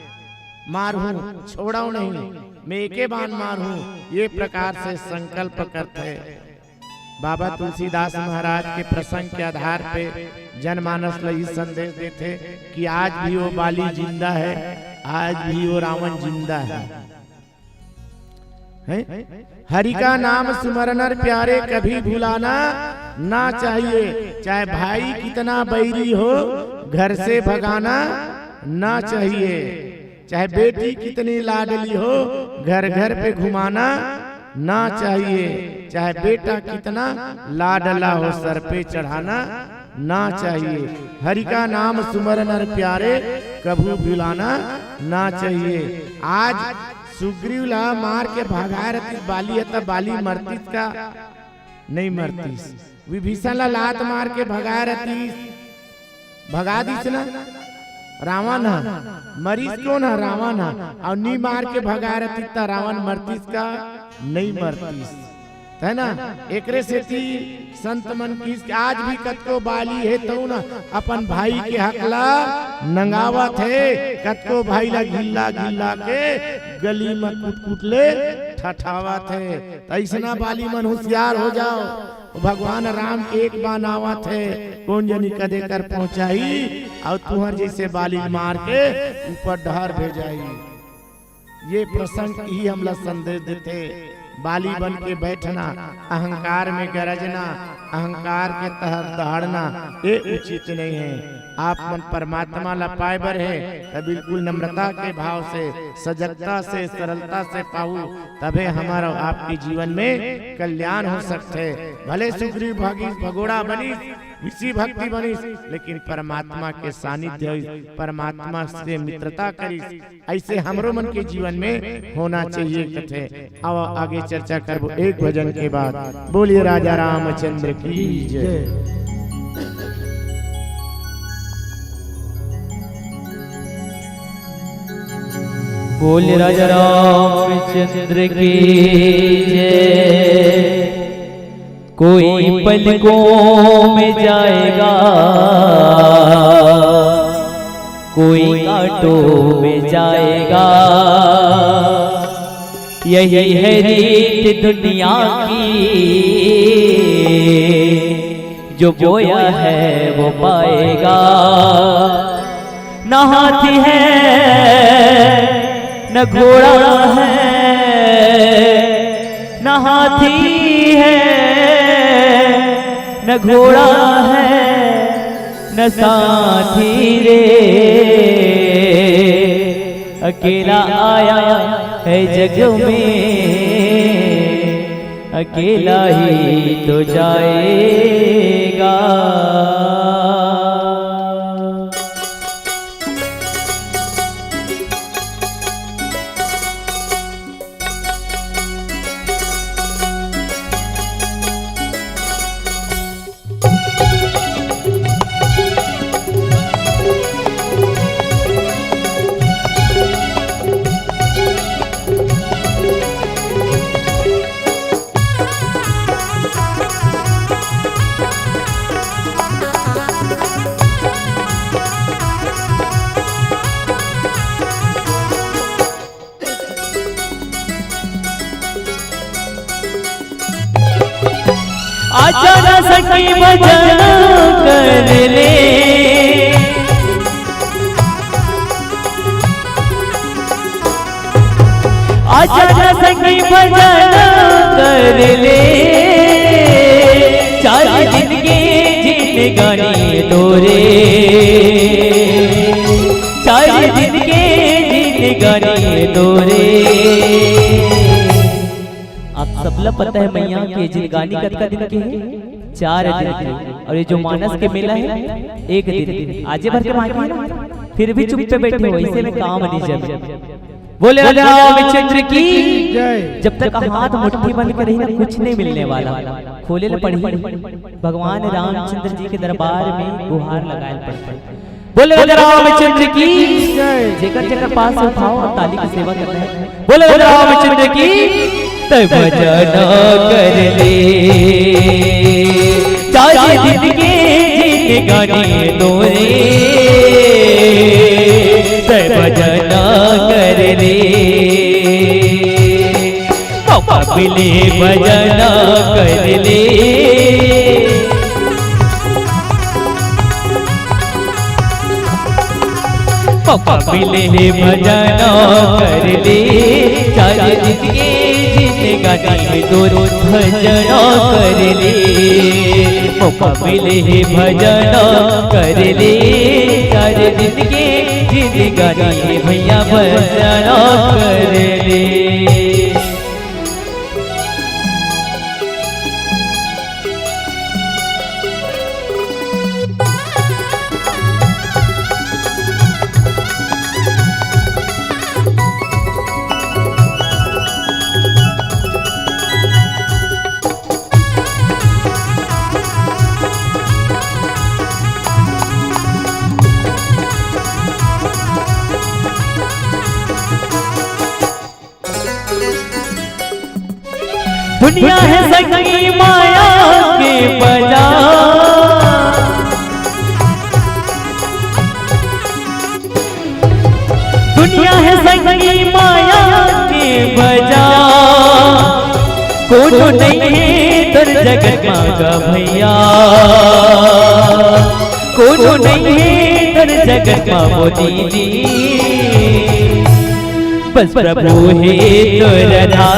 मारू, छोड़ाऊ नहीं, मैं एके बान मारू, ये प्रकार से संकल्प करते। बाबा तुलसीदास महाराज के प्रसंग के आधार पे जनमानस ला ये संदेश देते कि आज भी वो बाली जिंदा है, आज भी वो रावण जिंदा है। हरि का नाम सुमरनर प्यारे कभी भुलाना ना चाहिए। चाहे भाई कितना बैरी हो घर से भगाना ना चाहिए। चाहे बेटी कितनी लाडली हो घर घर पे घुमाना ना चाहिए। चाहे बेटा कितना लाडला हो सर पे चढ़ाना ना चाहिए। हरि का नाम सुमरन और प्यारे कभू भुलाना ना चाहिए। आज सुग्रीव ला मार के भगा रही बाली है तब बाली मरतीस का नहीं मरतीस। विभीषण ला लात मार के भगा रही भगा दीस ना रावण मरीज क्यों ना रावण और नी मार के भगा रही रावण मरतीस का नहीं मरतीस है ना। एकरे से संत मन की आज भी कतको बाली है तो ना अपन भाई के हकला नंगावत है। कतको भाई ला गिल्ला गिल्ला के गली में कूट कूट ले ठठावत है। ऐसा बाली मन होशियार हो जाओ। भगवान राम के एक बान आवत है कौन जनी कदे कर पहुंचाई और तुहर जैसे बाली मार के ऊपर डहर भेजाई। ये प्रसंग ही हमला संदेश देते। बाली बन के बैठना, अहंकार में गरजना, अहंकार के तहत दहाड़ना ये उचित नहीं है। आप मन परमात्मा ला पाए बर है तब बिल्कुल नम्रता के भाव से, सजगता से, सरलता से पाऊ तबे हमारा आपके जीवन में कल्याण हो सकते। भले सुग्रीव भागी भगोड़ा बनी इसी भक्ति बनी लेकिन परमात्मा के सानिध्य परमात्मा से मित्रता करी ऐसे हमरो मन के जीवन में होना चाहिए कथे। अब आगे चर्चा करबो एक भजन के बाद। बोलिए राजा रामचंद्र की जय। बोल राजा रामचंद्र की जय। कोई पलकों में जाएगा, कोई कांटों में जाएगा, यही है रीत दुनिया की, जो बोया है वो पाएगा। न हाथी है न घोड़ा है, न हाथी है न घोड़ा है, न साथी रे, अकेला आया है जग में, अकेला ही तो जाएगा। आजा न सकी भजन कर ले, आजा न सकी भजन कर ले, चार दिन के जिंदगानी तोरे, चार दिन के जिंदगानी तोरे। आप सबला पता है मैया के जिंदगानी कतका दिन के है? 4 दिन के। और ये जो मानस के मेला है 1 दिन। आजे भर के मांगे फिर भी चुप पे बैठे हो, इसे में काम नहीं जब। बोले राजा रामचंद्र की जय। जब तक हाथ मुट्ठी बंद कर रही ना कुछ नहीं मिलने वाला। खोले न पढ़ी भगवान रामचंद्र जी के दरबार में गुहार लगाए पड़ते। बोले राजा रामचंद्र की जय। जेकर जेकर पास उठाओ और ताली की सेवा करना है। बोले राजा रामचंद्र की तब भजन कर ले, चार दिन के जिंदगानी तोरे, तब भजन कर ले, मौका मिले भजन कर ले। मौका मिले भजन कर ले, चार दिन के जिंदगानी तोरे, भजन कर ले। मौका मिले भजन कर ले, चार दिन के जिंदगानी भैया भजन कर ले। दुनिया है संगी माया के बाजार, दुनिया है संगी माया के बाजार, कोनो नहीं है तर जगत मांगा भैया, कोनो नहीं है तर जगत मांगो दीदी, बस प्रभु है तोरा,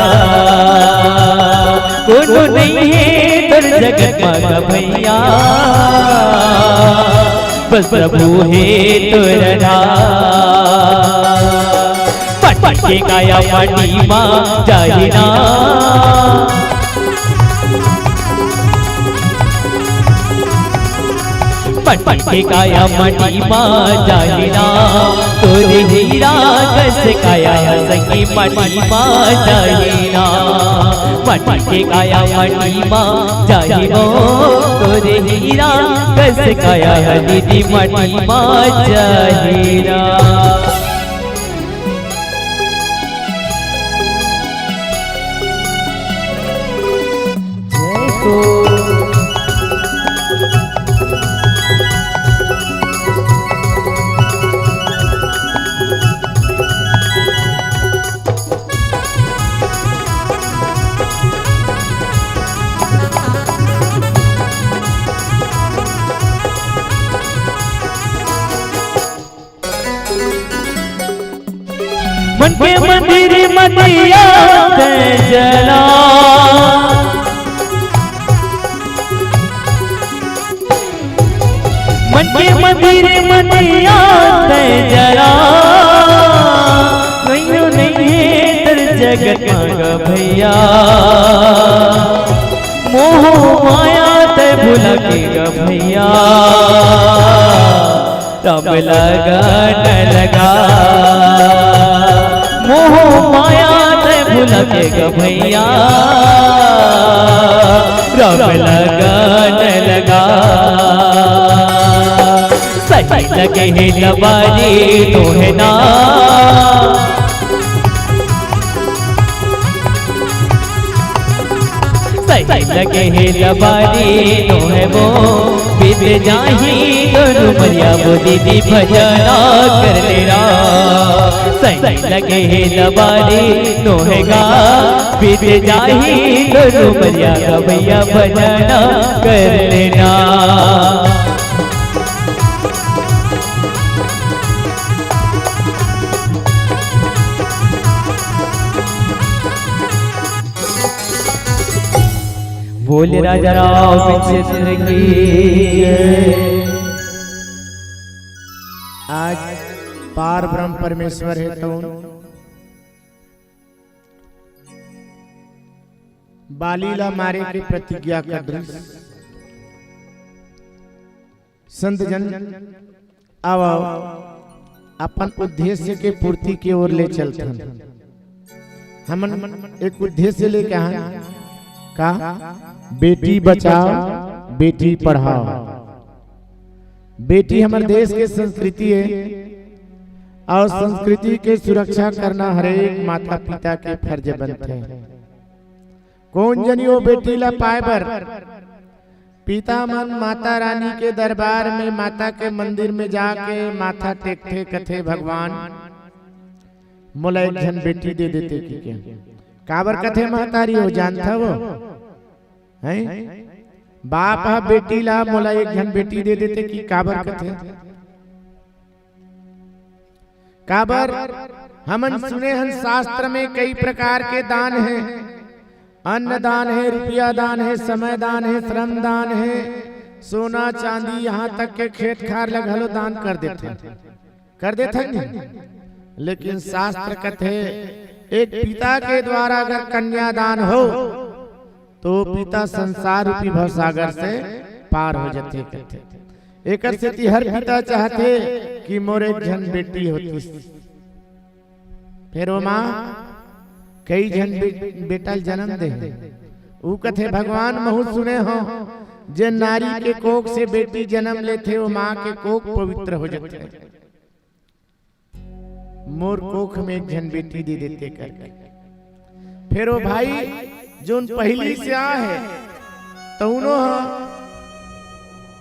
कोनो नहीं है तर जगत मांगा भैया, बस प्रभु है तोरा। पट पट के काया पाटी माँ जाहिना, पट पट के काया मटी माँ जाहिना, तोरे हीरा कस काया संगी मटी माँ जाहिना, पट पट के काया मटी माँ जाहिनो, तोरे हीरा कस काया दीदी मटी माँ जाहिना। तो मन के मंदिर मतिया ते जला मन के मंदिर मतिया ते जला कहीं नहीं है तर जगत मांगा भैया मोह माया ते भुला के गा भैया तब लगा न लगा मोह माया ते भुला के गा भैया रब लगा न लगा सही लगे है लबारी तो है ना सही लगे है लबारी तो है वो बीत जाही दोनों मरिया वो दीदी भजना कर लेना सही लगे है लबारी तो है गा बीत जाही दोनों मरिया का भैया भजना कर लेना बोल राजा राव पिछे की आज पार ब्रह्म परमेश्वर है तो बालीला मारे की प्रतिज्ञा कर दृश्य संत जन आओ अपन उद्देश्य के पूर्ति की ओर ले चलते हैं हम एक उद्देश्य लेके आए का बेटी बचाओ बेटी पढ़ाओ बेटी हमारे देश के संस्कृति है और संस्कृति के सुरक्षा करना हर एक माता पिता के फर्ज बनते हैं कौन जनियो बेटी ला पाए बर पिता मन माता रानी के दरबार में माता के मंदिर में जाके माथा टेकते कथे भगवान मोला एक जन बेटी दे देते की काबर कथे महतारी हो जानता वो हैं बाप बेटी ला मोला एक जन बेटी दे देते कि काबर कथे काबर हमन सुने हन शास्त्र में कई प्रकार के दान हैं अन्न दान है रुपया दान है समय दान है श्रम दान है सोना चांदी यहाँ तक के खेत खार लगलो दान कर देते लेकिन शास्त्र कथे एक पिता के द्वारा अगर कन्यादान हो तो पिता संसार रूपी भवसागर से पार हो जाते कहते एक स्थिति हर पिता चाहते कि मोरे जन बेटी होती फिर वो माँ कई जन बेटा जन्म दे वो कथे भगवान महु सुने हो जे नारी के कोख से बेटी जन्म लेते वो माँ के कोख पवित्र हो जाते मोर कोख में एक जन बेटी दे देते करके फिर वो भाई जो पहली से आ है तो उन्होंने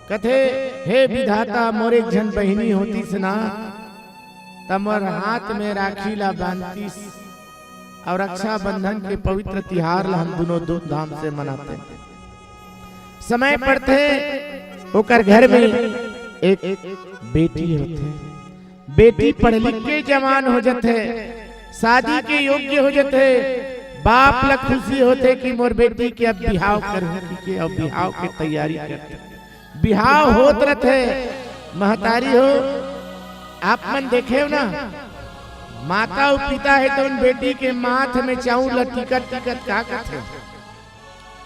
कथे हे विधाता मोर एक जन बहिनी होती सना तमर हाथ में राखी ला बांधती और रक्षा बंधन के पवित्र तिहार ला हम दोनों धूमधाम से मनाते हैं समय पड़ते होकर घर में एक बेटी होते बेटी पढ़ लिख के जवान हो जाते शादी के योग्य हो जाते बाप ला खुशी होते कि मोर बेटी के अब बिहाव कर अब बिहाव की तैयारी करते बिहाव होत रहते महतारी हो आप मन देखे ना माता और पिता है तो उन बेटी के माथ में चाउर टिकट टिकट का कथे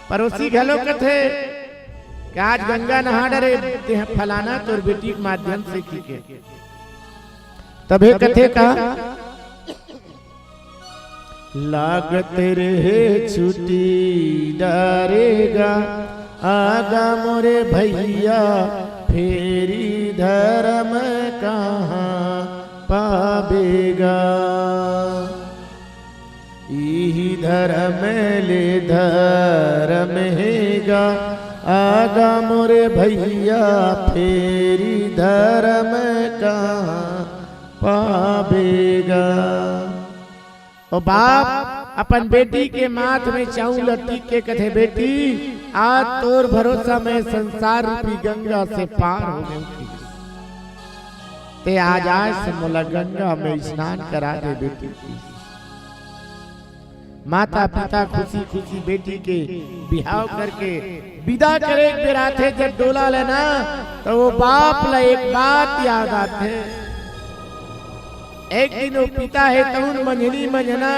पड़ोसी घलो कथे कि आज गंगा नहा डरे फलाना तोर बेटी के माध्यम से की के तबे कथे का लागत रहे छुट्टी डरेगा आगा मोरे भैया फेरी धर्म कहाँ पावेगा यही धर्म ले धर्म है पावेगा, आगा मोरे भैया फेरी धर्म कहाँ पावेगा। ओ बाप अपन बेटी के माथ में चाऊ लट्टी के कथे बेटी आज तोर भरोसा में संसार रूपी गंगा से पार हो गई ते आज से मोला गंगा में स्नान करा दे बेटी की। माता पिता खुशी खुशी बेटी के बिहाव करके विदा करे बेरा थे जब डोला लेना तो वो बाप ला एक बात याद आते। एक दिन वो पिता है तउन मंझनी मंझना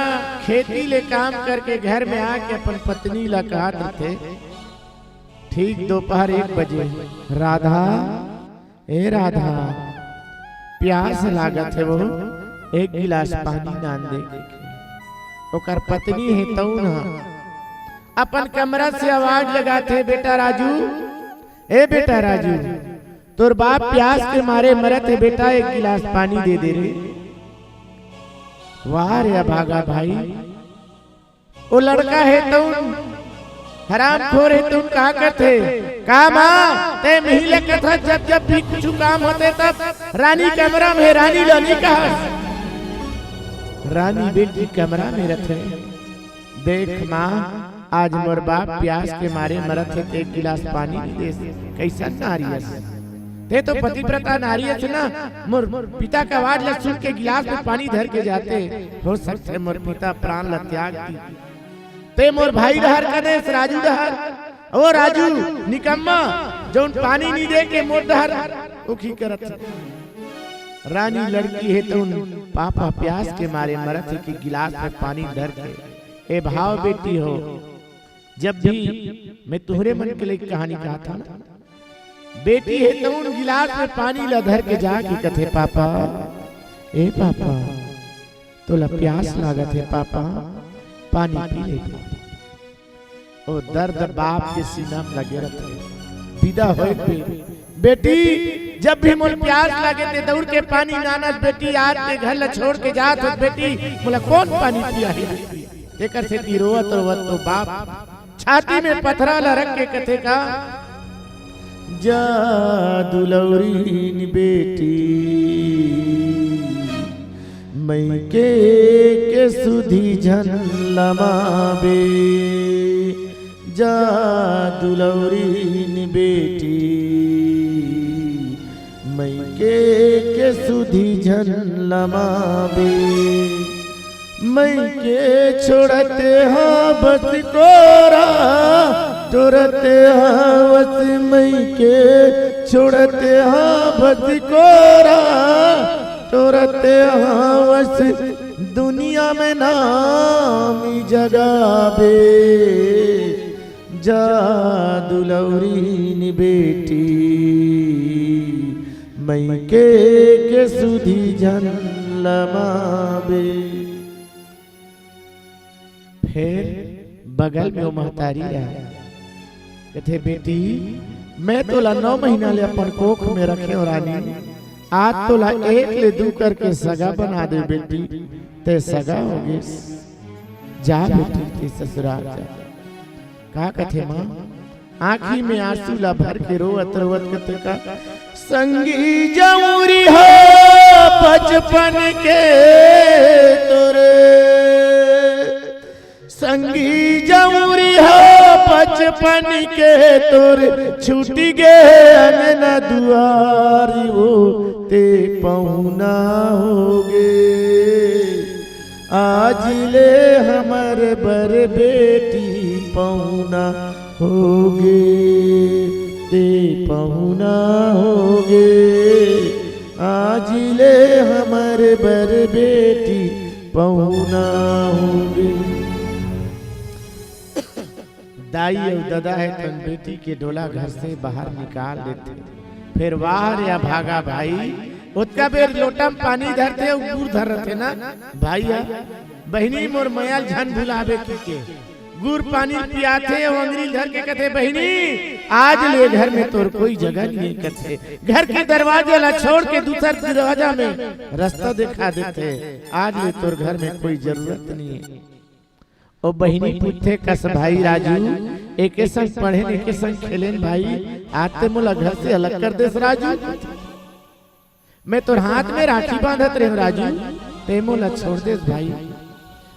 खेती ले काम करके घर में आके अपन पत्नी ला कहत थे। ठीक दोपहर 1 बजे राधा ए राधा प्यास लागत है वो एक गिलास पानी नान दे। ओकर पत्नी है तउन अपन कमरा से आवाज लगाते बेटा राजू ए बेटा राजू तोर बाप प्यास के मारे मरत है बेटा एक गिलास पानी दे दे रे। वाह रे भागा भाई वो लड़का है तुम हराम खोर है तुम कहा करते का माँ ते मिहिले कथा जब जब भी कुछ काम होते तब रानी कमरा में रानी रानी कहा रानी बेटी कमरा में रखे। देख माँ आज मोर बाप प्यास के मारे मरत है एक गिलास पानी दे कैसा नारियस ते तो पतिव्रता नारियस ना मोर पिता का आवाज ल सुन के गिलास में पानी धर के जाते हो सकते मोर पिता प्राण ल त्याग दी ते मोर भाई रहर कदेश राजू रहर ओ राजू निकम्मा जौन पानी नहीं दे के मोर रहर उखी करत। रानी लड़की है तो पापा प्यास के मारे मरत है कि गिलास में पानी धर के ए भाव बेटी हो। जब भी मैं तुम्हारे मन के लिए कहानी कहा था ना बेटी है तो उन गिलास में पानी ला धर के जाके कथे पापा ए पापा तो ला प्यास लागत है पापा पानी पी ले। ओ दर्द बाप के सीना में लगे रहते विदा होए पे बेटी जब भी मोल प्यास लगे ते दौड़ के पानी नानस बेटी आज के घर ला छोड़ के जात हो बेटी मोला कौन पानी पिया है तेकर से ती रोवत रोवत तो बाप छाती में पथरा ला रख के कथे का जा दुलौरी बेटी मैं के सुधी झन लमाबे जा दुलौरी बेटी मैं के सुधी झन लमाबे मैं के छोड़ते हाँ बस कोरा छोड़ते हाँ बस मैं के छोड़ते हाँ बस कोरा छोड़ते हाँ बस दुनिया में नामी जगाबे जा दुलौरी बेटी मैं के सुधी झन लमाबे। फिर बगल में वो महतारी रहा कहते बेटी मैं तो ला 9 महीना ले अपन कोख में रखे और रानी आज तो ला 1 ले 2 करके सगा बना दे बेटी ते सगा हो गई जा बेटी ते ससुराल जा। का कथे माँ आँखी में आंसू ला भर के रोवत रोवत कथे का संगी जमुरी हो बचपन के तोरे संगी जमुरी हो बचपन के तोरे छूटी गए अंगना दुआरी वो ते पहुना हो गे आज ले हमर बर बेटी पहुना हो गे ते पहुना हो गे आज ले हमर बर बेटी पहुना हो गे। दाई और दादा है तो बेटी के डोला घर से बाहर निकाल देते फिर वाह या भागा भाई उतका बेर लोटा में पानी धरते गुड़ धर रहे ना भैया बहनी मोर मयाल झन भुलावे के गुड़ पानी पियाते अंगरी धर के कहते बहनी आज ले घर में तोर कोई जगह नहीं कहते घर के दरवाजे ला छोड़ के दूसर दरवाजा में रास्ता दिखा देते आज ले तोर घर में कोई जरूरत नहीं है। ओ बहिनी पूछते कस भाई राजू एक संग पढ़े एक संग खेले भाई आते मोला घर से अलग कर देस राजू। मैं तो हाथ में राखी बांधत रहे राजू ते मोला छोड़ देस भाई।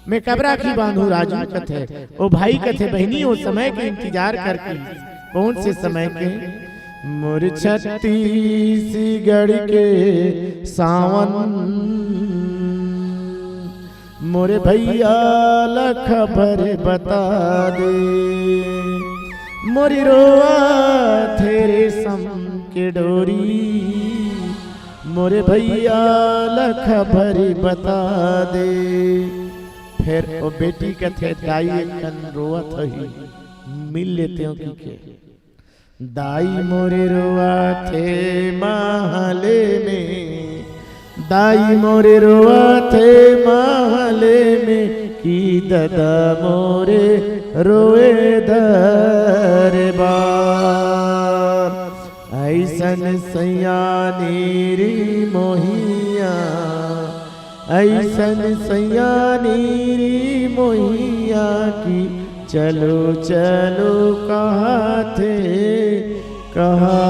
मैं कब राखी बांधू राजू कथे ओ भाई कथे बहिनी वो समय के इंतजार करके कौन से समय के मोर छत्तीसगढ़ के सावन मोरे भैया ला खबर बता दे मोरी रोआ तेरे सम के डोरी मोरे भैया ला खबर बता दे। फिर ओ बेटी कथे दाई कन रोवत ही मिल लेते हो की दाई मोरे रोआ थे महले में दाई मोरे रोआ थे महले में की ददा मोरे रोए दरबार ऐसन सयानी री मोहिया ऐसन सयानी री मोहिया की चलो चलो कहा थे कहा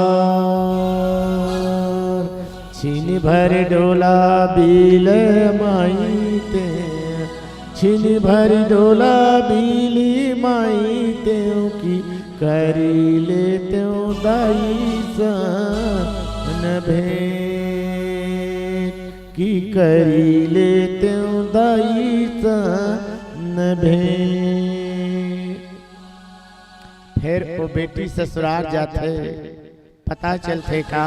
छीन भर डोला बील माई ते छीन भर डोला बीली माई त्यों की करी लेते दाई सन भेंट की करी लेते दाई सन भेंट। फिर वो बेटी ससुराल जाते पता चलते का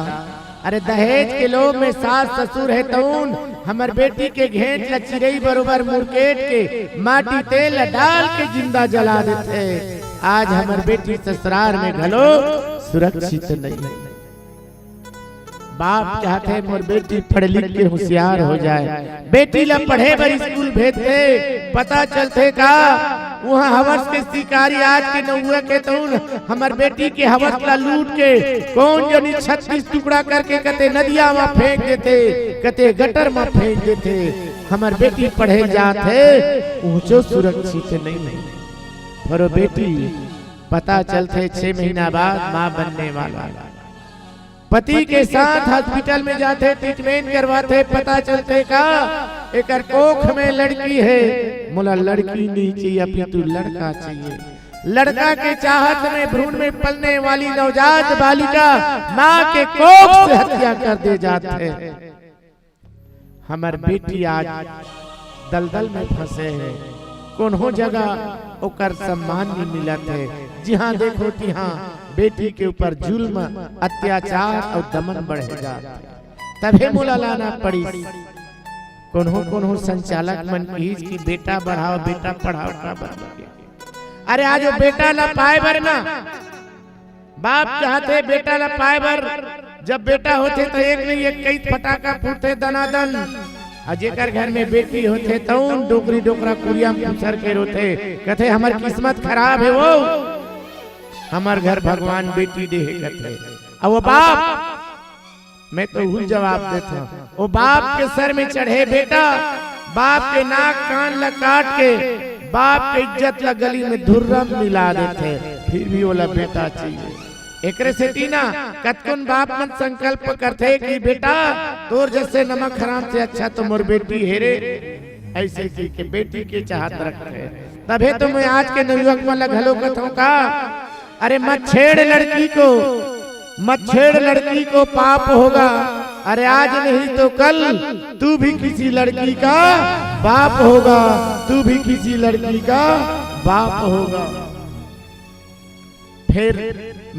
अरे दहेज के लोभ में सास ससुर है तउन हमर बेटी के घेंट लचिरई बरोबर मुरकेट के माटी तेल डाल के जिंदा जला देते। आज हमर बेटी ससुराल में घलो सुरक्षित नहीं। बाप चाहते मोर बेटी पढ़ लिख के होशियार हो जाए बेटी ला पढ़े बर स्कूल भेजते पता चलते का वहाँ हवस के शिकारी आज के नौवे के तउन हमर बेटी के हवस ला लूट के कौन जनी 36 टुकड़ा करके कते नदिया में फेंक देते कते गटर में फेंक देते। हमर बेटी पढ़े जाते ऊंचो सुरक्षित नहीं पर बेटी पता चलते 6 महीना बाद माँ बनने वाला पति के साथ हॉस्पिटल में जाते ट्रीटमेंट करवाते पता चलते का एक कोख में लड़की है मोला लड़की नहीं चाहिए अभी तू लड़का चाहिए। लड़का के चाहत में भ्रूण में पलने वाली नवजात बालिका माँ के कोख से हत्या कर दे जाते। हमार बेटी आज दलदल में फंसे है कोनो जगह ओकर सम्मान नहीं मिलत है। जी हाँ देखो तिहाँ बेटी के ऊपर जुल्म अत्याचार और दमन बढ़ेगा तभी मोला लाना पड़ी। कोनो संचालक मन की बेटा बढ़ाओ बेटा पढ़ाओ का बन अरे आज वो बेटा ला पाए बर ना बाप चाहते बेटा ला पाए बर जब बेटा होते तो एक नहीं एक कई फटाका फूटते दनादन जेकर घर में बेटी होते तो डोकरी डोकरा कुरिया पूछर के रोते कहते हमार किस्मत खराब है वो हमार घर भगवान बेटी दे कहते। अब वो बाप मैं तो हुल जवाब देता वो बाप के सर में चढ़े बेटा बाप के नाक कान ला काट के बाप के इज्जत ला गली में धुर्रम मिला देते फिर भी वो बेटा चाहिए। एकरे से तीना कतकुन बाप मन संकल्प करते कि बेटा तोर जैसे नमक हराम से अच्छा तो मोर बेटी हेरे ऐसे की के बेटी के चाहत रखते। तबे तो मैं आज के नवयुवक मन घलो कथों का अरे मत छेड़ लड़की को पाप होगा। अरे आज नहीं तो कल तू भी किसी लड़की का बाप होगा तू भी किसी लड़की का बाप होगा। फिर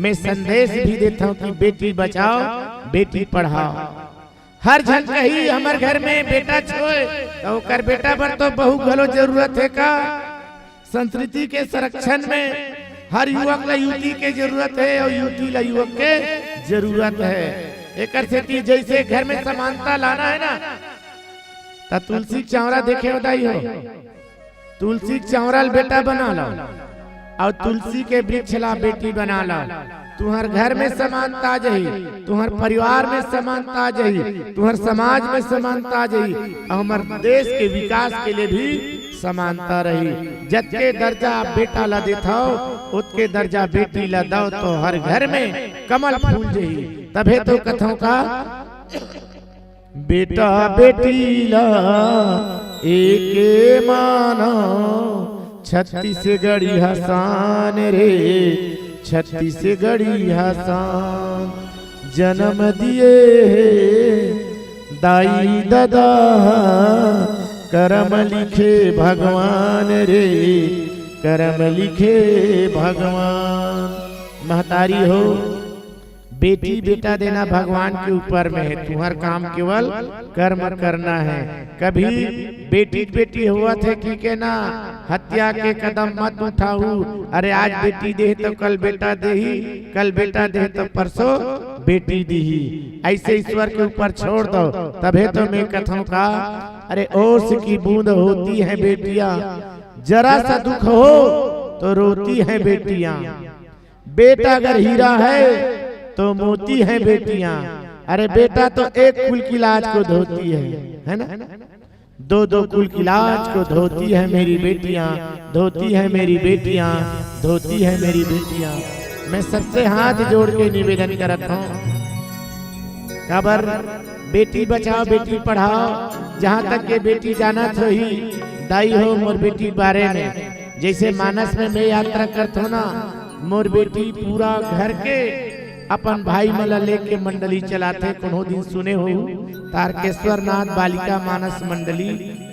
मैं संदेश भी देता हूँ कि बेटी बचाओ बेटी पढ़ाओ। हर जन कही हमारे घर में बेटा छोए तो कर बेटा पर तो बहु घलो जरूरत है का। संस्कृति के संरक्षण में हर युवक ला युवती के जरूरत है और युवती ला युवक के जरूरत है। एक जैसे घर में समानता लाना है ना तो तुलसी चावरा देखे बताई हो तुलसी चावरा बेटा बना लो और तुलसी के वृक्ष ला बेटी बना लो। तुम्हार घर में समानता जही तुम्हार परिवार में समानता जही तुम्हार समाज में समानता जही और हमारे देश के विकास के लिए भी समानता रही। जत के दर्जा बेटा ला देता उतके दर्जा बेटी ला दो तो हर घर में कमल फूल जही। तभे तो कथों का बेटा बेटी ला एके मानो छत्तीसगढ़ी हसान रे छत्तीसगढ़ी हसान। जन्म दिए दाई दादा करम लिखे भगवान रे करम लिखे भगवान। महतारी हो बेटी बेटा देना भगवान के ऊपर में है। तुम्हार काम केवल कर्म करना है। कभी बेटी बेटी हुआ थे कि के ना हत्या के कदम मत उठाऊ। अरे आज बेटी दे तो कल बेटा दे ही, कल बेटा दे तो परसों बेटी दी ही। ऐसे ईश्वर के ऊपर छोड़ दो। तभे तो मैं कथों का अरे ओस की बूंद होती है बेटियां, जरा सा दुख हो तो रोती है बेटियां। बेटा अगर हीरा है तो मोती है बेटियां। अरे बेटा तो एक कुल की लाज को धोती है ना। दो दो कुल की लाज को धोती है मेरी बेटियां, धोती है मेरी बेटियां, धोती है मेरी बेटियां। मैं सबसे हाथ जोड़ के निवेदन करता हूँ खबर बेटी बचाओ बेटी पढ़ाओ। जहाँ तक के बेटी जाना तो ही दाई हो मोर बेटी बारे में। जैसे मानस में मैं यात्रा करता हूँ ना, मोर बेटी पूरा घर के अपन भाई मला लेके मंडली चलाते। कोनो दिन सुने हो तारकेश्वर नाथ बालिका मानस मंडली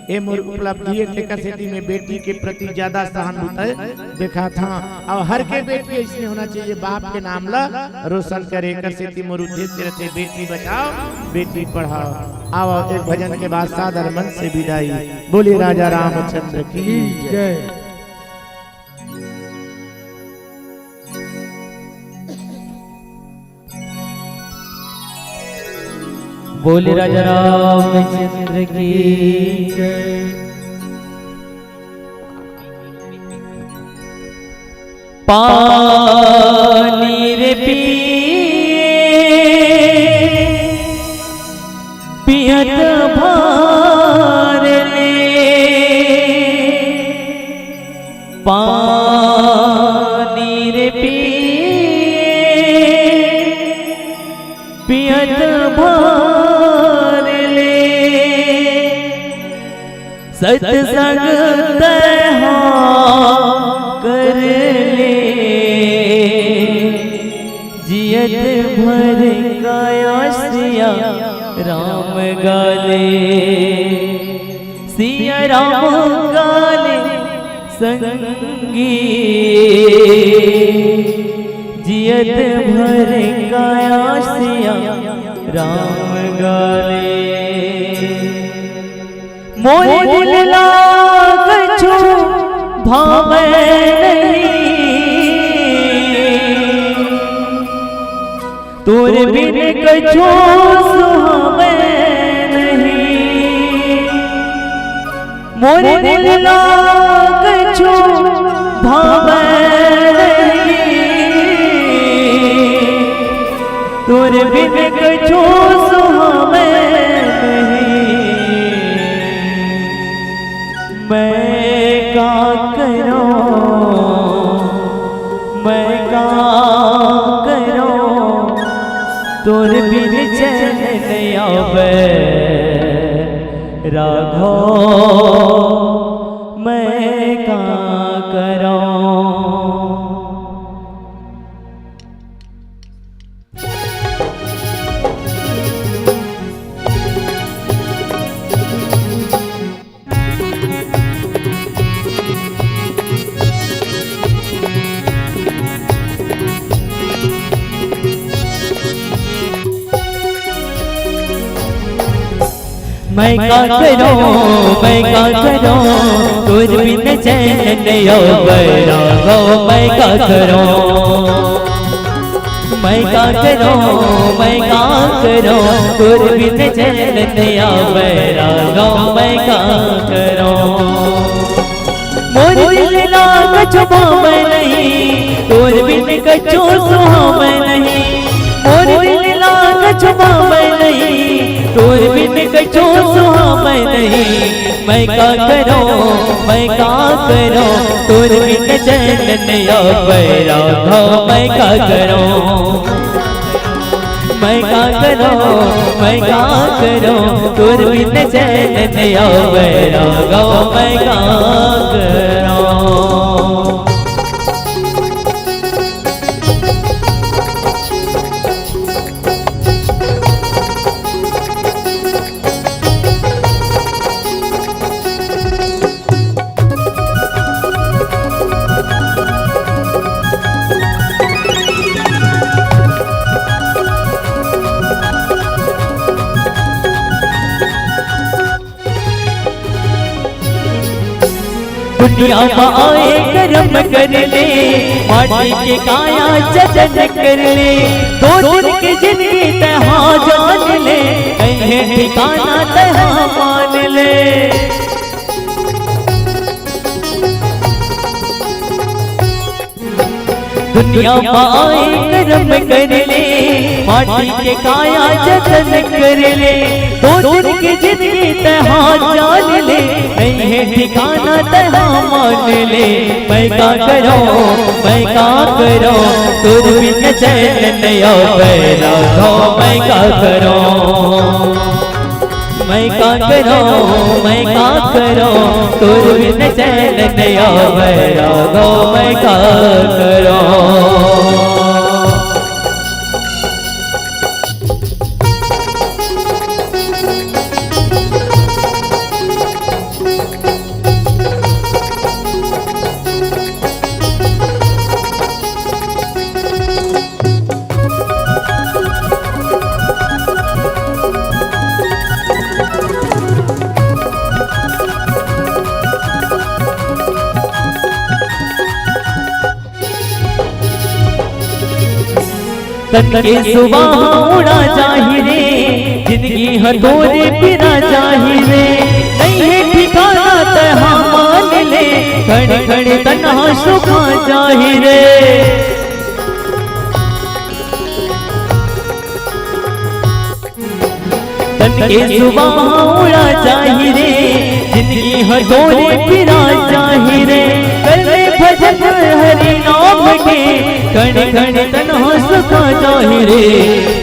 ए मोर उपलब्धि टेकसिटी में बेटी के प्रति ज्यादा सहानुभूति देखा था। और हर के बेटी ऐसे होना चाहिए बाप के नाम ला रोशन करे। करसिटी मोर उद्देश्य रहते बेटी बचाओ बेटी पढ़ाओ। आओ एक भजन के बाद सादर मन से विदाई। बोले राजा रामचंद्र की जय। बोले राजा रामचंद्र की जय। पानी रे पियत भार ले, पानी रे पियत भार ले। सत्संग तहा कर ले, जियत भर गाया सिया राम गाले। सिया राम गाले संगी, जियत भर गाया सिया राम गाले। मोर दिल लाग छो भावे नहीं, तोर बिन कछो सुहावे नहीं। मोर दिल लाग छो भावे नहीं, तोर बिन कछो सुहावे नहीं। मैं का करूं, मैं का करूं, तोर बिन चैन नहीं आवे राघो। मैं का करूं। मैं का करूं, मैं का करूं, तुझ बिन चैन नहीं आवे राघो। मैं का करूं, मैं का करूं, मैं का करूं, तुझ बिन चैन नहीं आवे राघो। मैं का करूं। मोर दिल लाग छो भावे नहीं, तुझ बिन कछो सुहावे नहीं। मोर दिल लाग छो भावे नहीं, तोर बिन कछो सुहावे नहीं। मैं का करूं, मैं करो तुर बिन चैन नया बैरागा मैं का करो मैं का करो मैं का करो तुर बिन चैन नया बैरागा मैं का करो। दुनिया में आए कर्म कर ले माटी के काया जतन कर ले दो दिन की जिंदगी तहा जान ले कहीं ठिकाना तहा मान ले। दुनिया में आए कर्म कर ले माटी के काया जतन कर ले दो दिन की जिंदगी तहा जान ले कहीं ठिकाना तहा मान ले। मैं का करो मैं का करो तुर बिन चैन नया बैरागा मैं का करो मैं का करो मैं का करो तुर बिन चैन नया बैरागा मैं का करो। तन के सुबह उड़ा चाहिए जिंदगी हथोरे पिरा चाहिए नहीं है ठिकाना तहा मान ले खड़ खड़ तन्हा सुखा चाहिए। तन के सुबह उड़ा चाहिए जिंदगी हथोरे पिरा चाहिए करे भजन हरि नाम के खड़ खड़ तन्हा सुखा चाहिए।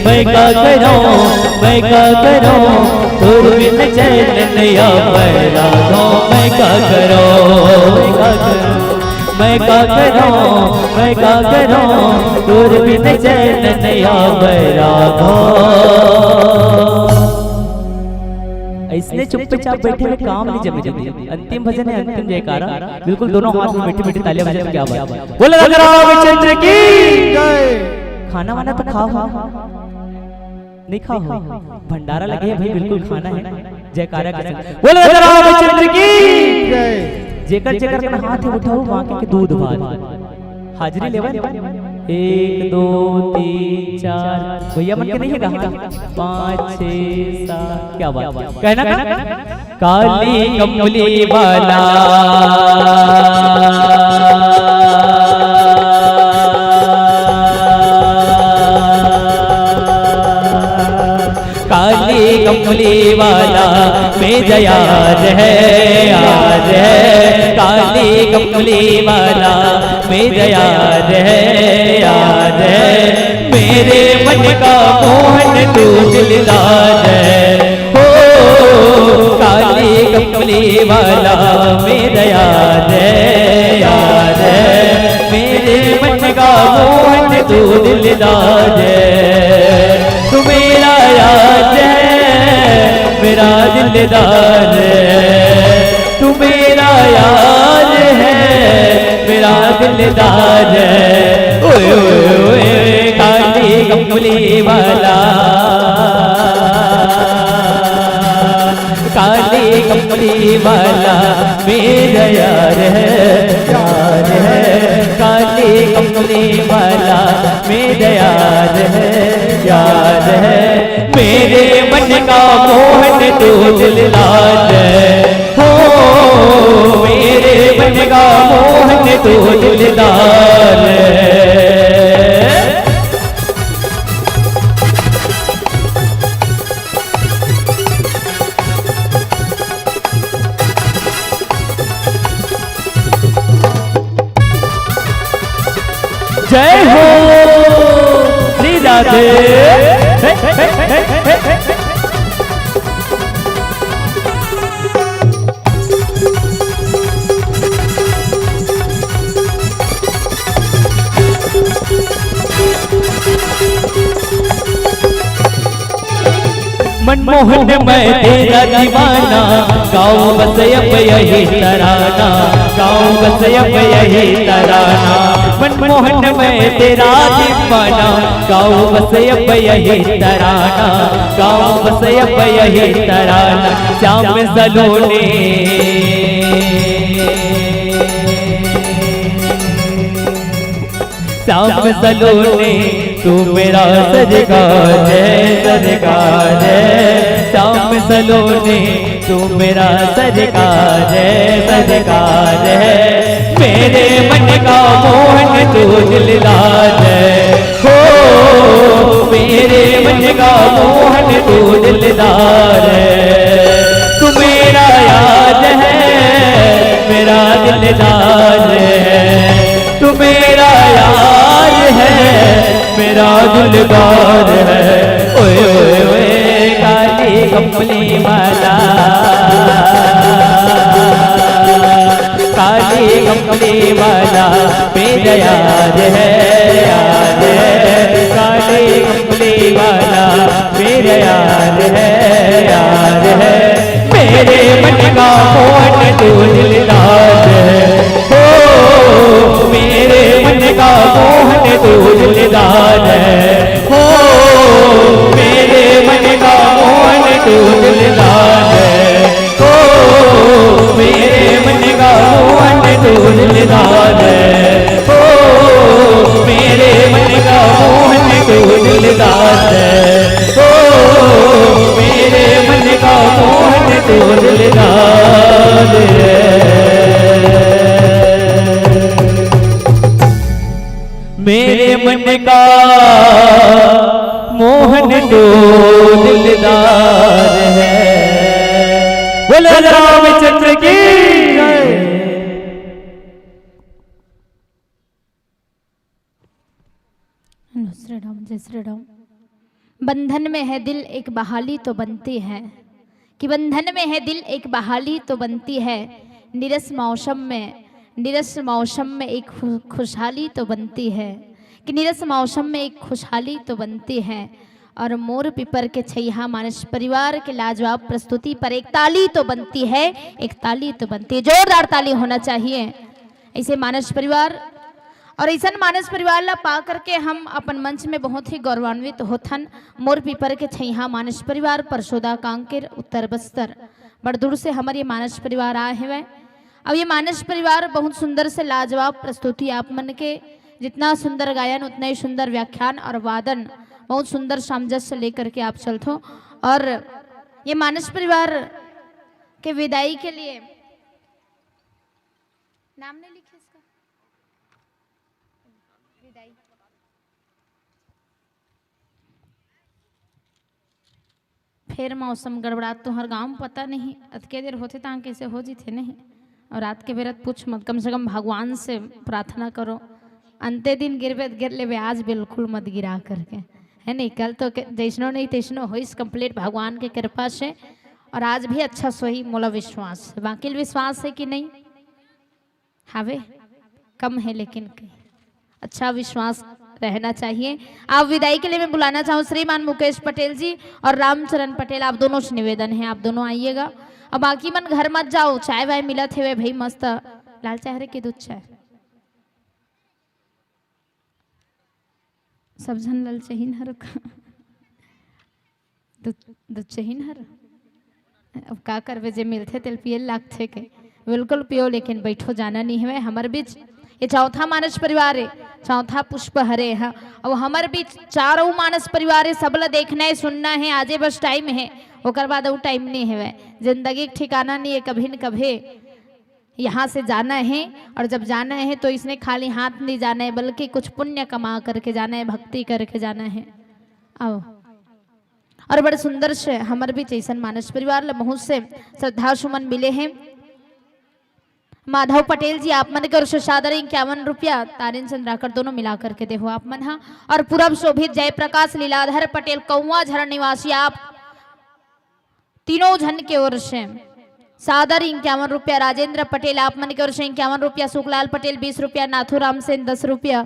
मैं का करो मैं का करो तुर बिन चैन नया बैरागा मैं का करो मैं का करो मैं का करो तुर बिन चैन नया बैरागा। इसने चुपचाप बैठे हुए काम नहीं जमे जमे। अंतिम भजन है अंतिम जयकारा बिल्कुल दोनों हाथ में मीठी मीठी तालियां बजाने क्या बात बोले रामचंद्र की जय। खाना वाना तो खाओ नहीं खाओ भंडारा लगे है भाई बिल्कुल खाना है जयकारा के संग बोले रामचंद्र की जय। जेकर जेकर अपना हाथ उठाओ वहां के दूध भात हाजिरी लेवन 1 2 3 4 भैया मन के नहीं है कहा 5 6 7 क्या बात कहना काली कमली वाला काली कमली वाला मेरा याद है काली कमली वाला मेरा याद है मेरे मन का मोहन तू दिलदार है हो काली कमली वाला मेरा याद है मेरे मन का मोहन तू दिलदार है तू मेरा याद है मेरा दिलदार है तू मेरा याद है मेरा दिलदार है ओए ओए ओए काली कमली वाला काली कमली वाला मेरा यार है काली कमली वाला मेरा यार है मेरे मन का मोहन तू दिलदार है हो मेरे मन का मोहन तू दिलदार है। जय हो श्री राधे। मनमोहन मैं तेरा दीवाना, गाँव बस अब यही तराना, गाँव बस अब यही तराना। मनमोहन मैं तेरा दीवाना, गाँव बस अब यही तराना, गाँव बस अब यही तराना। श्याम सलोने श्याम सलोने तू मेरा सरकार है, सरकार है। श्याम सलोने तू मेरा सरकार है, सरकार है। मेरे मन का मोहन तू दिलदार है, हो मेरे मन का मोहन तू दिलदार है। तू मेरा याद है, मेरा दिलदार है। तू मेरा यार है, मेरा दिलदार है। ओए ओए ओए काली कमली वाला, काली कमली वाला मेरा यार है, यार है। काली कमली वाला मेरा यार है, यार है। मेरे मन का मोहन तू दिलदार है, हो मेरे मन का मोहन तू दिलदार है। हो मेरे मन का मोहन तू दिलदार है। हो मेरे मन का मोहन तू दिलदार है। हो मेरे मन का मोहन तू दिलदार है। हो मेरे मन का मोहन तू दिलदार है। मेरे मन का मोहन तो दिलदार है। बोलो रामचंद्र की जय। श्री राम, जय श्री राम। बंधन में है दिल एक बहाली तो बनती है, कि बंधन में है दिल एक बहाली तो बनती है। नीरस मौसम में एक खुशहाली तो बनती है, कि नीरस मौसम में एक खुशहाली तो बनती है। और मोर पिपर के छैया मानस परिवार के लाजवाब प्रस्तुति पर एक ताली तो बनती है, एक ताली तो बनती है। जोरदार ताली होना चाहिए। ऐसे मानस परिवार और ऐसा मानस परिवार ला पा करके हम अपन मंच में बहुत ही गौरवान्वित होथन। मोर पिपर के छैया मानस परिवार परसोदा कांकेर उत्तर बस्तर बड़ दूर से हमारे मानस परिवार आए हुए। अब ये मानस परिवार बहुत सुंदर से लाजवाब प्रस्तुति आप मन के, जितना सुंदर गायन उतना ही सुंदर व्याख्यान और वादन, बहुत सुंदर सामंजस्य लेकर के आप चलते हो। और ये मानस परिवार के विदाई के लिए नाम नहीं लिखे इसका विदाई। फिर मौसम गड़बड़ा तो हर गांव पता नहीं अतके देर होते ता कैसे हो जी थे नहीं। और रात के बेरत पूछ मत, कम से कम भगवान से प्रार्थना करो अंते दिन गिर ले आज बिल्कुल मत गिरा करके, है नहीं। कल तो जैसनो नहीं तैसनो हो इस कंप्लीट भगवान के कृपा से। और आज भी अच्छा सोई मोला विश्वास, बाकी विश्वास है कि नहीं हावे कम है, लेकिन अच्छा विश्वास रहना चाहिए। आप विदाई के लिए मैं बुलाना चाहूँ श्रीमान मुकेश पटेल जी और रामचरण पटेल, आप दोनों से निवेदन है आप दोनों आइएगा। अब बाकी मन घर मत जाओ, चाय वाय मिला थे भाई मस्त, लाल चाय रे की दूध चाय सब जन लाल चाहिए हर दूध चाहिए हर। अब का करवे जे मिलते तेल पियल लागते के बिल्कुल पियो, लेकिन बैठो जाना नहीं है हमारे बीच। ये चौथा मानस परिवार है, चौथा पुष्प हरे है। अब हमारे बीच चारों मानस परिवार है, सबला देखना है सुनना है, आजे बस टाइम है, ओकर बाद वो टाइम नहीं है। जिंदगी ठिकाना नहीं है, कभी न कभी यहाँ से जाना है। और जब जाना है तो इसने खाली हाथ नहीं जाना है, बल्कि कुछ पुण्य कमा करके जाना है, भक्ति करके जाना है। आओ और बड़े सुंदर से हमारे बीच ऐसा मानस परिवार बहुत से श्रद्धा सुमन मिले हैं। माधव पटेल जी आप मन कर सादर 51 रुपया, तारिन चंद्राकर दोनों मिलाकर के देखो आप मन। हाँ, और पूरब शोभित जयप्रकाश लीलाधर पटेल कौवा झरण निवासी आप तीनों जन के ओर से सादर 51 रुपया। राजेंद्र पटेल आप मन की ओर से 51 रुपया। सुखलाल पटेल 20 रुपया। नाथुराम सेन 10 रुपया।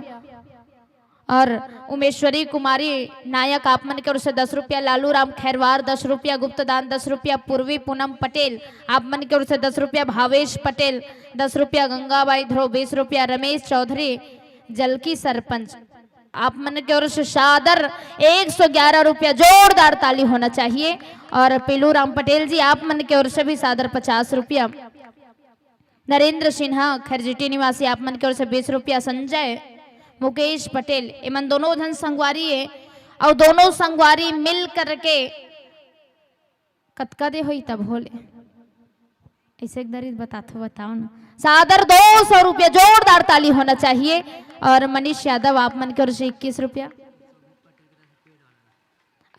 और उमेश्वरी कुमारी नायक आप मन की ओर से 10 रुपया। लालू राम खैरवार 10 रुपया। गुप्तदान 10 रुपया। पूर्वी पूनम पटेल आप मन की ओर से 10 रुपया। भावेश पटेल 10 रुपया। गंगाबाई ध्रुव 20 रुपया। रमेश चौधरी जलकी सरपंच आप मन की ओर से सादर 111 रुपया। जोरदार ताली होना चाहिए। और पीलू राम पटेल जी आप मन की ओर से भी सादर 50 रुपया। नरेंद्र सिन्हा खरजिटी निवासी आप मन की ओर से 20 रुपया। संजय मुकेश पटेल एमन दोनों जन संगवारी है और दोनों संगवारी मिल करके कतका दे हुई तब होले ऐसे एक दरिद बताओ ना। सादर 200 रुपया। जोरदार ताली होना चाहिए। और मनीष यादव आप मन की ओर से 21 रुपया।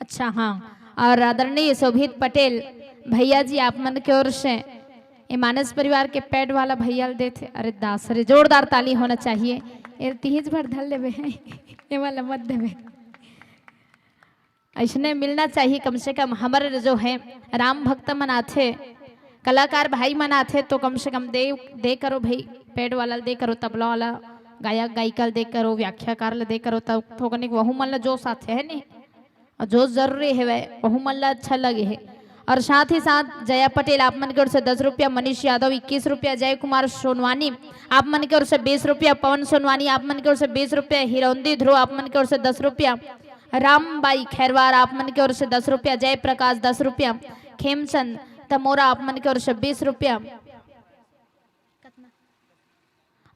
अच्छा हाँ, और आदरणीय शोभित पटेल भैया जी आप मन की ओर से ये मानस परिवार के पेट वाला भैया देते। अरे दास रे, जोरदार ताली होना चाहिए। तीज भर धल लेवे ये वाला मत देवे, ऐसने मिलना चाहिए कम से कम। हमारे जो है राम भक्त मनाथे कलाकार भाई मनाथे तो कम से कम दे करो भाई। पेड़ वाला दे करो, तबला वाला गायक गायिका दे करो, व्याख्याकार दे करो, तब थोकने वहू मन जो साथ है नहीं और जो जरूरी है वह मन अच्छा लगे है। और साथ ही साथ जया पटेल आप मन की ओर से 10 रुपया। मनीष यादव 21 रुपया। जय कुमार सोनवानी आप मन की ओर से 20 रुपया। पवन सोनवानी आप मन की ओर से 20 रुपया। हिरौंदी ध्रुव आप मन की ओर से 10 रुपया। रामबाई खैरवार आप मन की ओर से 10 रुपया। जय प्रकाश 10 रुपया। खेमचंद तमोरा आप मन की ओर से 20 रुपया।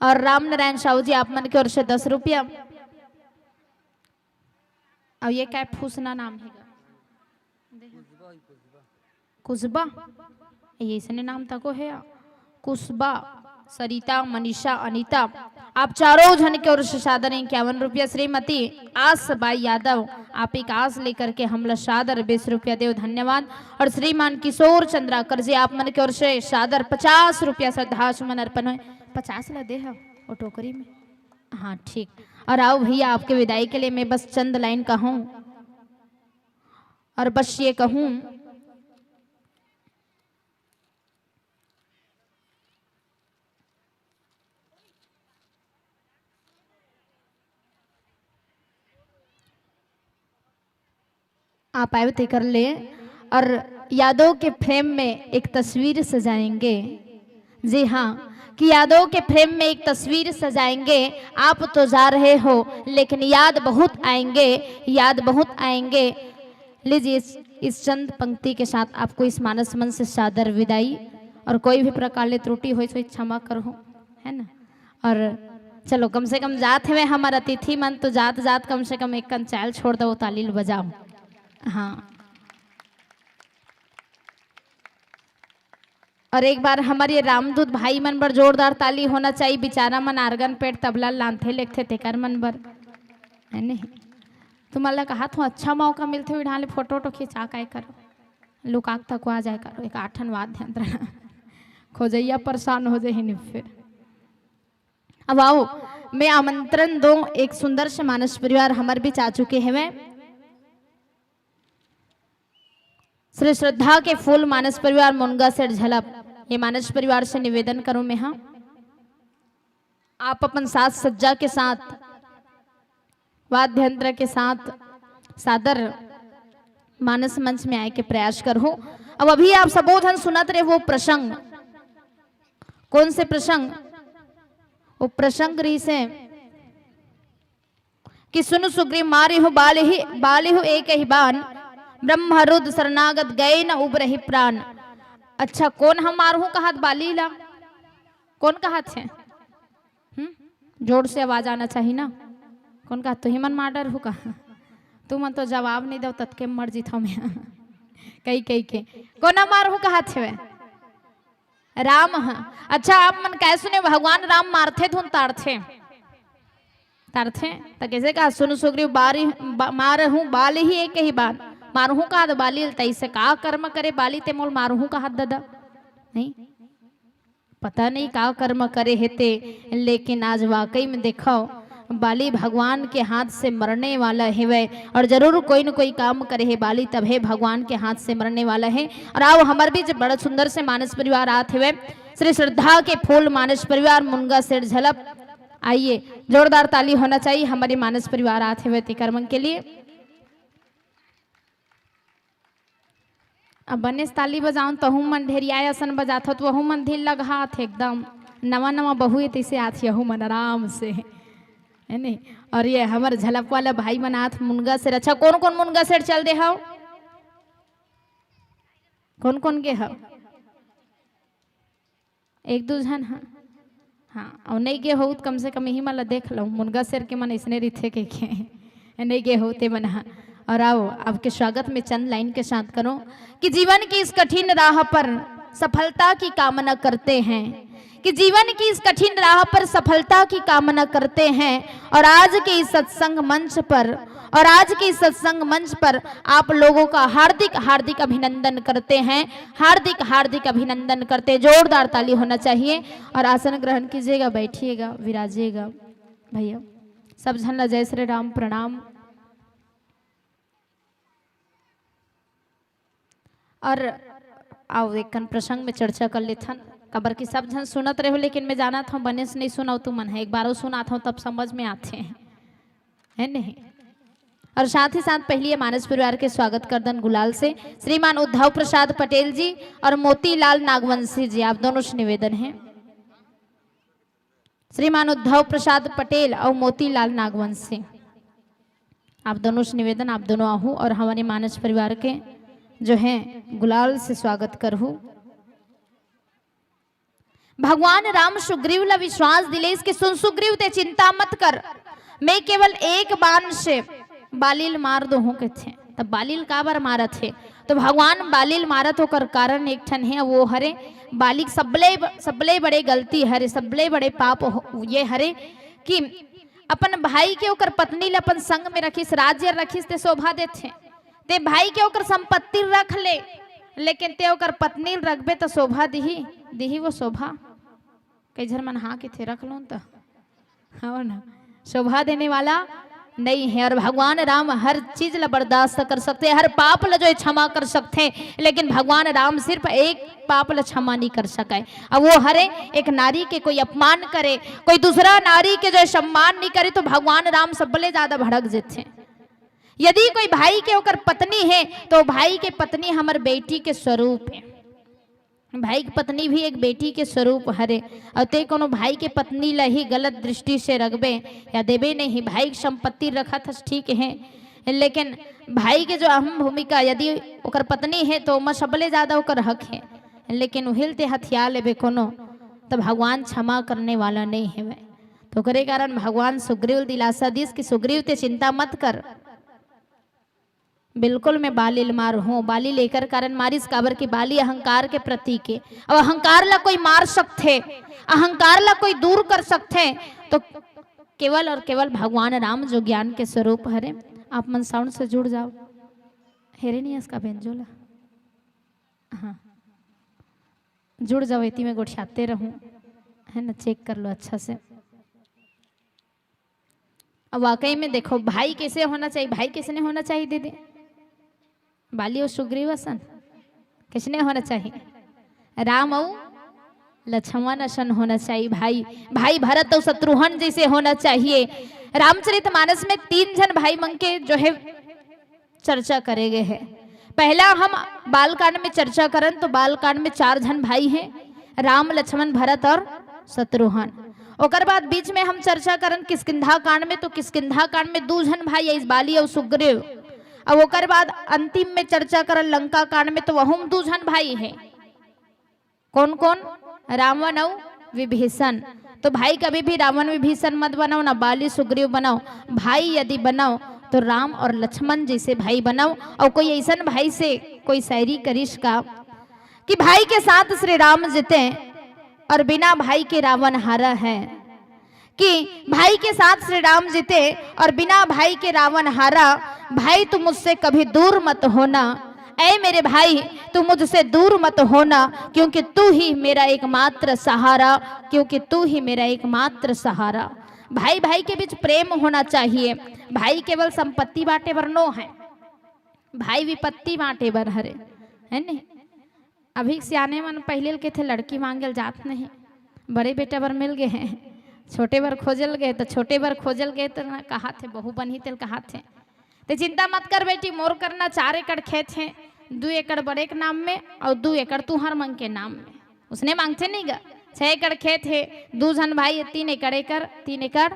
और राम नारायण साहू जी आप मन की ओर से 10 रुपया। अब ये क्या फूसना नाम है कुसबा, ये इसने नाम तको है कुसबा। सरिता मनीषा अनीता आप चारों जन की ओर से सादर 51 रुपया। श्रीमती आस बाई यादव आप एक आस लेकर के हम सादर 20 रुपया देव, धन्यवाद। और श्रीमान किशोर चंद्राकर जी आप मन की ओर से सादर 50 रुपया श्रद्धा सुमन अर्पण है। 50 ला दे वो टोकरी में। हाँ ठीक। और आओ भैया आपके विदाई के लिए मैं बस चंद लाइन कहूँ और बस ये कहूँ आप आयते कर ले और यादों के फ्रेम में एक तस्वीर सजाएंगे। जी हाँ, कि यादों के फ्रेम में एक तस्वीर सजाएंगे। आप तो जा रहे हो लेकिन याद बहुत आएंगे, याद बहुत आएंगे। लीजिए इस चंद पंक्ति के साथ आपको इस मानस मन से सादर विदाई। और कोई भी प्रकार ले त्रुटि हो तो क्षमा करो, है ना। और चलो कम से कम जात है हमारा अतिथि मन, तो जात जात कम से कम एक कंचाल छोड़ दो, तालील बजाओ। हाँ, और एक बार हमारे रामदूत भाई मन पर जोरदार ताली होना चाहिए। बेचारा मन आर्गन पेट तबला लांथे लेखते तेकर मन पर है नहीं। तुम्हारा कहा तो अच्छा मौका मिलते हुए ढाले फोटो वोटो खिंचा काय करो, लुकाक तक आ जाए करो। एक 8 वाद्य यंत्र खोजैया परेशान हो जाए नहीं फिर। अब आओ मैं आमंत्रण दो, एक सुंदर से मानस परिवार हमारे बीच आ चुके हैं। मैं श्री श्रद्धा के फूल मानस परिवार मुनगा से झलप, ये मानस परिवार से निवेदन करूं मैं। हाँ, आप अपन साथ सज्जा के साथ वाद्य यंत्र के साथ सादर मानस मंच में आए के प्रयास करो। अब अभी आप सबोधन सुनत रहे वो प्रसंग, कौन से प्रसंग? वो प्रसंग रही से कि सुन सुग्रीव मारे हो बाले हो एक ही बान, ब्रह्मरुद्र शरणागत गए न उबरहि प्राण। अच्छा, कौन हम मारू कहत बालीला? कौन कहत है? जोर से आवाज आना चाहिए ना। कौन कहत? तो ही मन माडर हो कहा, तू मन तो जवाब नहीं दो तत्के मर जीता मैं कई कई के। कौन मारू कहत है? राम। हाँ, अच्छा आप मन कह सुने भगवान राम मारथे धुन तारथे तारथे तो कैसे कहा? सुन सुग्रीव मारहूं बाली ही एक ही बात, मारहूं का बाली तैसे का कर्म करे बाली ते मोल मारहूं का हाथ दादा नहीं। पता नहीं का कर्म करे हेते, लेकिन आज वाकई में देखो बाली भगवान के हाथ से मरने वाला है वह, और जरूर कोई न कोई काम करे है बाली तब है भगवान के हाथ से मरने वाला है। और आओ हमारे भी बड़ा सुंदर से मानस परिवार आते हुए श्री श्रद्धा के फूल मानस परिवार मुनगा सेठ झलप, आइए जोरदार ताली होना चाहिए हमारे मानस परिवार आते हुए तिकर्मन के लिए। अब बनेस ताली बजाऊं तो हूँ मन ढेरिया सन बजात हो तो वहू मन ढील लगा थे एकदम नवा नवा बहुए तैसे आती हूँ मन आराम से है नहीं। और ये हमारे झलप वाला भाई मनाथ मुनगा सेठ, अच्छा कौन कौन मुनगा सेठ चल दे हो, कौन कौन के हो, एक दो जन हाँ हाँ और नहीं गे हो कम से कम यही मला देख लो मुनगा सेठ के मन इसने रीथे के नहीं गे होते मन। हाँ और आओ आपके स्वागत में चंद लाइन के साथ करो कि जीवन की इस कठिन राह पर सफलता की कामना करते हैं, कि जीवन की इस कठिन राह पर सफलता की कामना करते हैं। और आज के इस सत्संग मंच पर आप लोगों का हार्दिक हार्दिक अभिनंदन करते हैं, हार्दिक हार्दिक अभिनंदन करते हैं। जोरदार ताली होना चाहिए। और आसन ग्रहण कीजिएगा, बैठिएगा, विराजिएगा भैया सब झन जय श्री राम प्रणाम। और आओ एक प्रसंग में चर्चा कर लेथन, कबर की सब जन सुनत रहे हो लेकिन मैं जाना था बने से नहीं सुनाओ तू मन है, एक बार सुना था तब समझ में आते हैं है नहीं। और साथ ही साथ पहले मानस परिवार के स्वागत करदन गुलाल से श्रीमान उद्धव प्रसाद पटेल जी और मोतीलाल नागवंशी जी, आप दोनों से निवेदन है। श्रीमान उद्धव प्रसाद पटेल और मोतीलाल नागवंशी, आप दोनों से निवेदन, आप दोनों आहू और हमारे मानस परिवार के जो है गुलाल से स्वागत करहूं। भगवान राम सुग्रीव ला विश्वास दिले इसके सुन सुग्रीव ते चिंता मत कर, मैं केवल एक बाण से बालिल मार दो हूं के थे। तब बालिल का बार मारत है तो भगवान बालिल मारत होकर कारण एक ठन है वो हरे बालिक सबले बड़े गलती हरे सबले बड़े पाप ये हरे कि अपन भाई के ओकर पत्नी ला अपन संग में रखिस, राज्य रखिस ते शोभा देते, ते भाई के ओकर संपत्ति रख ले लेकिन ते ओकर पत्नी रखबे तो शोभा दिही वो शोभा कई झर मन हाँ के थे रख लो तो हाँ ना, शोभा देने वाला नहीं है। और भगवान राम हर चीज ला बर्दाश्त कर सकते, हर पाप ला जो क्षमा कर सकते, लेकिन भगवान राम सिर्फ एक पाप ला क्षमा नहीं कर सके। अब वो हरे एक नारी के कोई अपमान करे, कोई दूसरा नारी के जो सम्मान नहीं करे तो भगवान राम सबले ज्यादा भड़क जेते। यदि कोई भाई के ओकर पत्नी है तो भाई के पत्नी हमार बेटी के स्वरूप है, भाई की पत्नी भी एक बेटी के स्वरूप हरे। और ते कोनो भाई के पत्नी ला ही गलत दृष्टि से रखबे या देबे नहीं, भाई की संपत्ति रखा था ठीक है, लेकिन भाई के जो अहम भूमिका यदि ओकर पत्नी है तो मैं सबले ज्यादा ओकर हक है, लेकिन उहिलते हथियार लेबे कोनो तो भगवान क्षमा करने वाला नहीं है। तो करे कारण भगवान सुग्रीव दिलासा दिस कि सुग्रीव ते चिंता मत कर, बिल्कुल मैं बालिल मार हूँ। बाली लेकर कारण मारिस काबर की बाली अहंकार के प्रतीक है। अब अहंकार ला कोई मार सकते, अहंकार ला कोई दूर कर सकते तो केवल और केवल भगवान राम जो ज्ञान के स्वरूप हरे। आप मन साउंड से जुड़ जाओ, हेरे नहीं इसका बेंजोला, हाँ जुड़ जाओ, इतनी में गोठियाते रहूं है ना, चेक कर लो अच्छा से। अब वाकई में देखो भाई कैसे होना चाहिए, भाई कैसे नहीं होना चाहिए दीदी, बाली और सुग्रीव सन किसने होना चाहिए, राम और लक्ष्मण सन होना चाहिए। भाई भरत और शत्रुघ्न जैसे होना चाहिए। रामचरितमानस में 3 जन भाई मन के जो है चर्चा करे गए हैं। पहला हम बालकांड में चर्चा करन तो बालकांड में 4 जन भाई हैं, राम लक्ष्मण भरत और शत्रुघ्न। ओकर बाद बीच में हम चर्चा करन किष्किंधा कांड में तो किष्किंधा कांड में 2 जन भाई है, बाली और सुग्रीव। अब ओकर बाद अंतिम में चर्चा करन लंका कांड में तो वह 2 जन भाई है, कौन कौन, रावण और विभीषण। तो भाई कभी भी रावण विभीषण मत बनाओ, ना बाली सुग्रीव बनाओ। भाई यदि बनाओ तो राम और लक्ष्मण जैसे भाई बनाओ। और कोई ऐसा भाई से कोई शायरी करिश का कि भाई के साथ श्री राम जीते और बिना भाई के रावण हारा है, कि भाई के साथ श्री राम जीते और बिना भाई के रावण हारा। भाई तुम मुझसे कभी दूर मत होना, ऐ मेरे भाई तू मुझसे दूर मत होना, क्योंकि तू ही मेरा एकमात्र सहारा, क्योंकि तू ही मेरा एकमात्र सहारा। भाई भाई के बीच प्रेम होना चाहिए। भाई केवल संपत्ति बांटे बर नो है, भाई विपत्ति बांटे बर हरे, है नहीं। अभी सियाने मन पहले के थे लड़की मांगल जात नहीं, बड़े बेटा बर मिल गए हैं, छोटे बर खोजल गए तो छोटे बर खोजल गए तो ना कहा थे बहू बनी तेल कहा थे। तो चिंता मत कर बेटी, मोर करना 4 एकड़ खेत है, 2 एकड़ बड़े के नाम में और 2 एकड़ तू हर मंग के नाम में। उसने मांगते नहीं गा, 6 एकड़ खेत है, 2 जन भाई 3 एकड़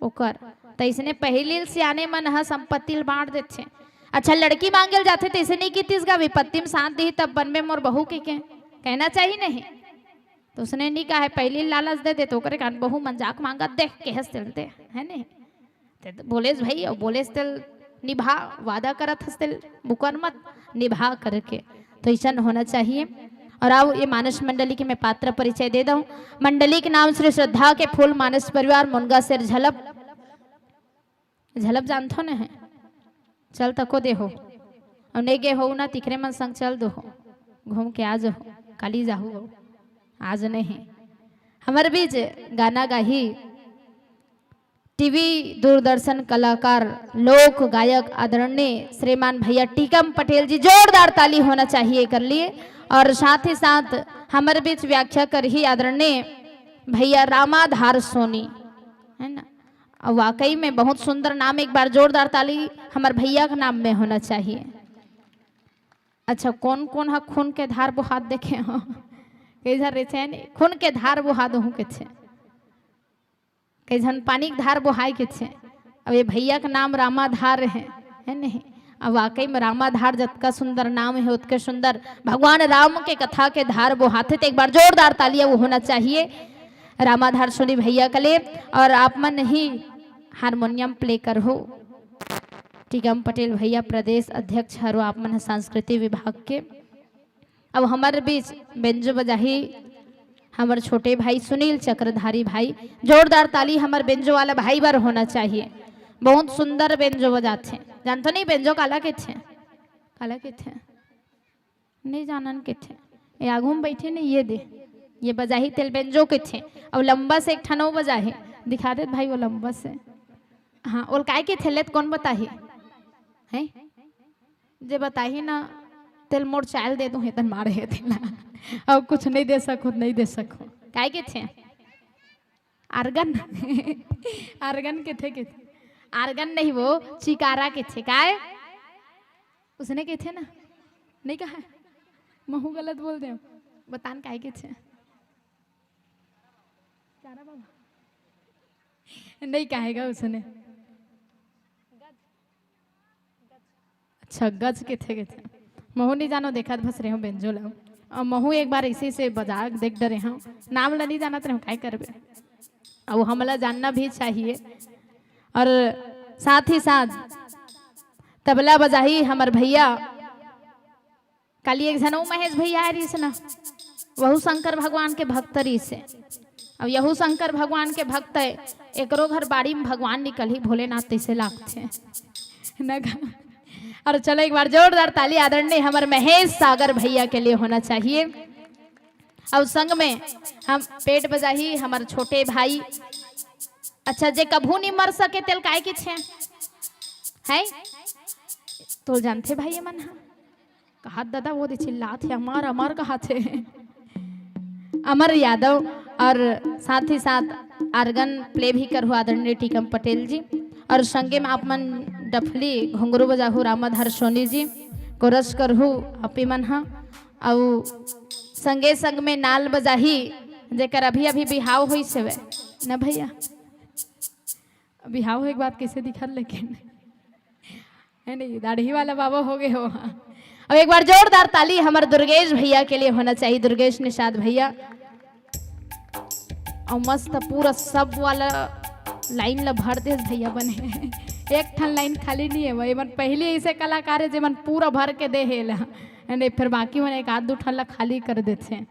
ओकर। तो इसने पहले सियाने मन हा संपत्ति बांट देते। अच्छा लड़की मांगल जाते तो इसे नहीं की तीसगा विपत्ति में साथ दी तब बन में मोर बहू के कहना चाहिए नहीं। तो उसने नहीं कहा है पहले लालच दे तो करे कान बहू मजाक मांगा देख के हंस तिलते है नहीं। तो बोलेस भाई और बोलेस तिल निभा, वादा करत हंस तिल मुकर मत, निभा करके। तो ऐसा होना चाहिए। और आओ ये मानस मंडली के मैं पात्र परिचय दे दूं। मंडली के नाम श्री श्रद्धा के फूल मानस परिवार मुनगा शेर झलप। झलप जानथो न है, चल तको दे हो और नहीं गे हो ना तिखरे मन संग चल दो हो, घूम के आज हो काली जाहू हो, आज नहीं। हमारे बीच गाना गाही टीवी दूरदर्शन कलाकार लोक गायक आदरणीय श्रीमान भैया टीकम पटेल जी, जोरदार ताली होना चाहिए कर लिए। और साथ ही साथ हमारे बीच व्याख्या कर ही आदरणीय भैया रामाधार सोनी, है ना। और वाकई में बहुत सुंदर नाम, एक बार जोरदार ताली हमारे भैया के नाम में होना चाहिए। अच्छा कौन कौन है खून के धार वो हाथ देखे हो, कैसा रहते हैं खून के धार वो हाथ हूँ के छे, कैसन पानी के धार वो हाय के छे। अब ये भैया का नाम रामाधार है नहीं। अब वाकई में रामाधार जितना सुंदर नाम है उतके सुंदर भगवान राम के कथा के धार वो हाथ है। तो एक बार जोरदार तालियां वो होना चाहिए रामाधार सोनी भैया के लिए। और आप मन ही हारमोनियम प्ले कर हो, टीकम पटेल भैया प्रदेश अध्यक्ष हरो आप मन सांस्कृतिक विभाग के। अब हमारे बीच बेंजो बजाही हमारे छोटे भाई सुनील चक्रधारी भाई, जोरदार ताली हमारे बेंजो वाला भाई बार होना चाहिए। बहुत सुंदर बेंजो बजाते, जानते नहीं बेंजो काला के थे, काला के थे नहीं जानन के थे, ये आगू में बैठे नहीं ये दे, ये बजाही तेल बेंजो के थे। और लंबा से एक ठनो बजाही दिखा दे भाई वो लंबा से, हाँ और काय के थे लेत कौन बताही है, जे बताही ना तेल मोर चाल दे दूं हेतन मारे है तेला, अब कुछ नहीं दे सकूं नहीं दे सकूं। काय के थे आर्गन आर्गन के थे आर्गन नहीं वो चिकारा के थे, काय उसने के थे ना नहीं कहा, महू गलत बोल दे बतान काय के थे नहीं कहेगा उसने। अच्छा गज के थे महू नहीं जानो देखा बस रहे हो बेंजो लो। और महू एक बार इसी से बाजार देख डरे हूँ, नाम ला नहीं जाना तो हम क्या करबे, अब हमला जानना भी चाहिए। और साथ ही साथ तबला बजाही हमार भैया काली एक जनऊ महेश भैया है रीस ना, वहु शंकर भगवान के भक्त री से। अब यहू शंकर भगवान के भक्त है, एकरो घर बाड़ी में भगवान निकल ही भोलेनाथ तैसे लागते न। और चलो एक बार जोरदार ताली आदरणीय हमारे महेश सागर भैया के लिए होना चाहिए। और संग में हम पेट बजाही हमारे छोटे भाई, अच्छा जे कभू नहीं मर सके तेल काय के छे है तो जानते भाई मन कहा दादा वो दे चिल्ला थे अमर अमर कहा थे अमर यादव। और साथ ही साथ आर्गन प्ले भी करो आदरणीय टीकम पटेल जी। और संगे में आप मन डफली घुंघरू बजाहू रामाधार सोनी जी, कोरस करहू अपी मन हा। और संगे संग में नाल बजाही जेकर अभी अभी बिहाव हुई से न भैया, बिहाव एक बात कैसे दिखल लेकिन है नहीं, दाढ़ी वाला बाबा हो गए हो। अब एक बार जोरदार ताली हमारे दुर्गेश भैया के लिए होना चाहिए, दुर्गेश निषाद भैया। और मस्त पूरा सब वाला लाइन ला भर दे भैया बने, एक ठन लाइन खाली नहीं है वही मन पहले ऐसे कलाकार है मन पूरा भर के दे हेला नहीं, फिर बाकी मन एक आध दो ठन ला खाली कर देते हैं।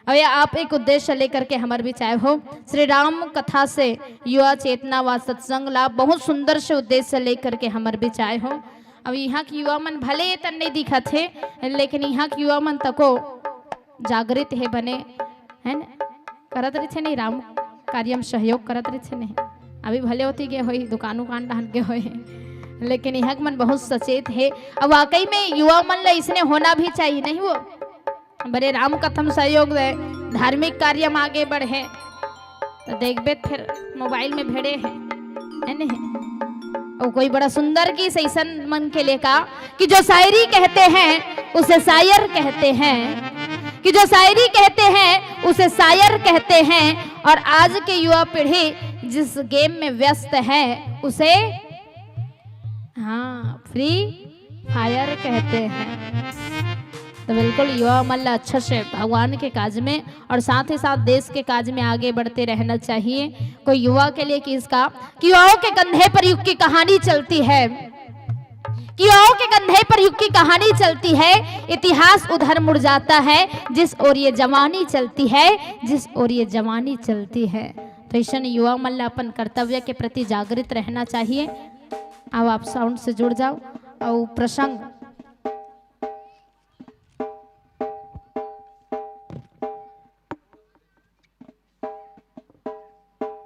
अब आप एक उद्देश्य लेकर के हमारे बीच आए हो, श्री राम कथा से युवा चेतना व सत्संग लाभ, बहुत सुंदर से उद्देश्य लेकर के हमारे बीच आए हो। अब यहाँ की युवा मन भले तन नहीं दिखत है, लेकिन यहाँ की युवा मन तको जागृत है बने, है ना, करत रहे नहीं राम कार्य में सहयोग करत रहे नहीं। अभी भले होती गए हो दुकान उकान डाल के हो, लेकिन यहाँ मन बहुत सचेत है। अब वाकई में युवा मन ला इसने होना भी चाहिए, नहीं वो बड़े राम कथम सहयोग दे, धार्मिक कार्य में आगे बढ़े तो देखबे फिर मोबाइल में भेड़े हैं, है नहीं। और कोई बड़ा सुंदर की सैसन मन के लिए कहा कि जो शायरी कहते हैं उसे शायर कहते हैं, कि जो शायरी कहते हैं उसे शायर कहते हैं, और आज के युवा पीढ़ी जिस गेम में व्यस्त है उसे हाँ फ्री फायर कहते हैं। तो बिल्कुल युवा मन अच्छा से भगवान के काज में और साथ ही साथ देश के काज में आगे बढ़ते रहना चाहिए। कोई युवा के लिए कि इसका कि युवाओं के कंधे पर युग की कहानी चलती है, कि युवाओं के कंधे पर युग की कहानी चलती है, इतिहास उधर मुड़ जाता है जिस ओर ये जवानी चलती है, जिस ओर ये जवानी चलती है। तो ऐसा युवा मन अपन कर्तव्य के प्रति जागृत रहना चाहिए। अब आप साउंड से जुड़ जाओ और प्रसंग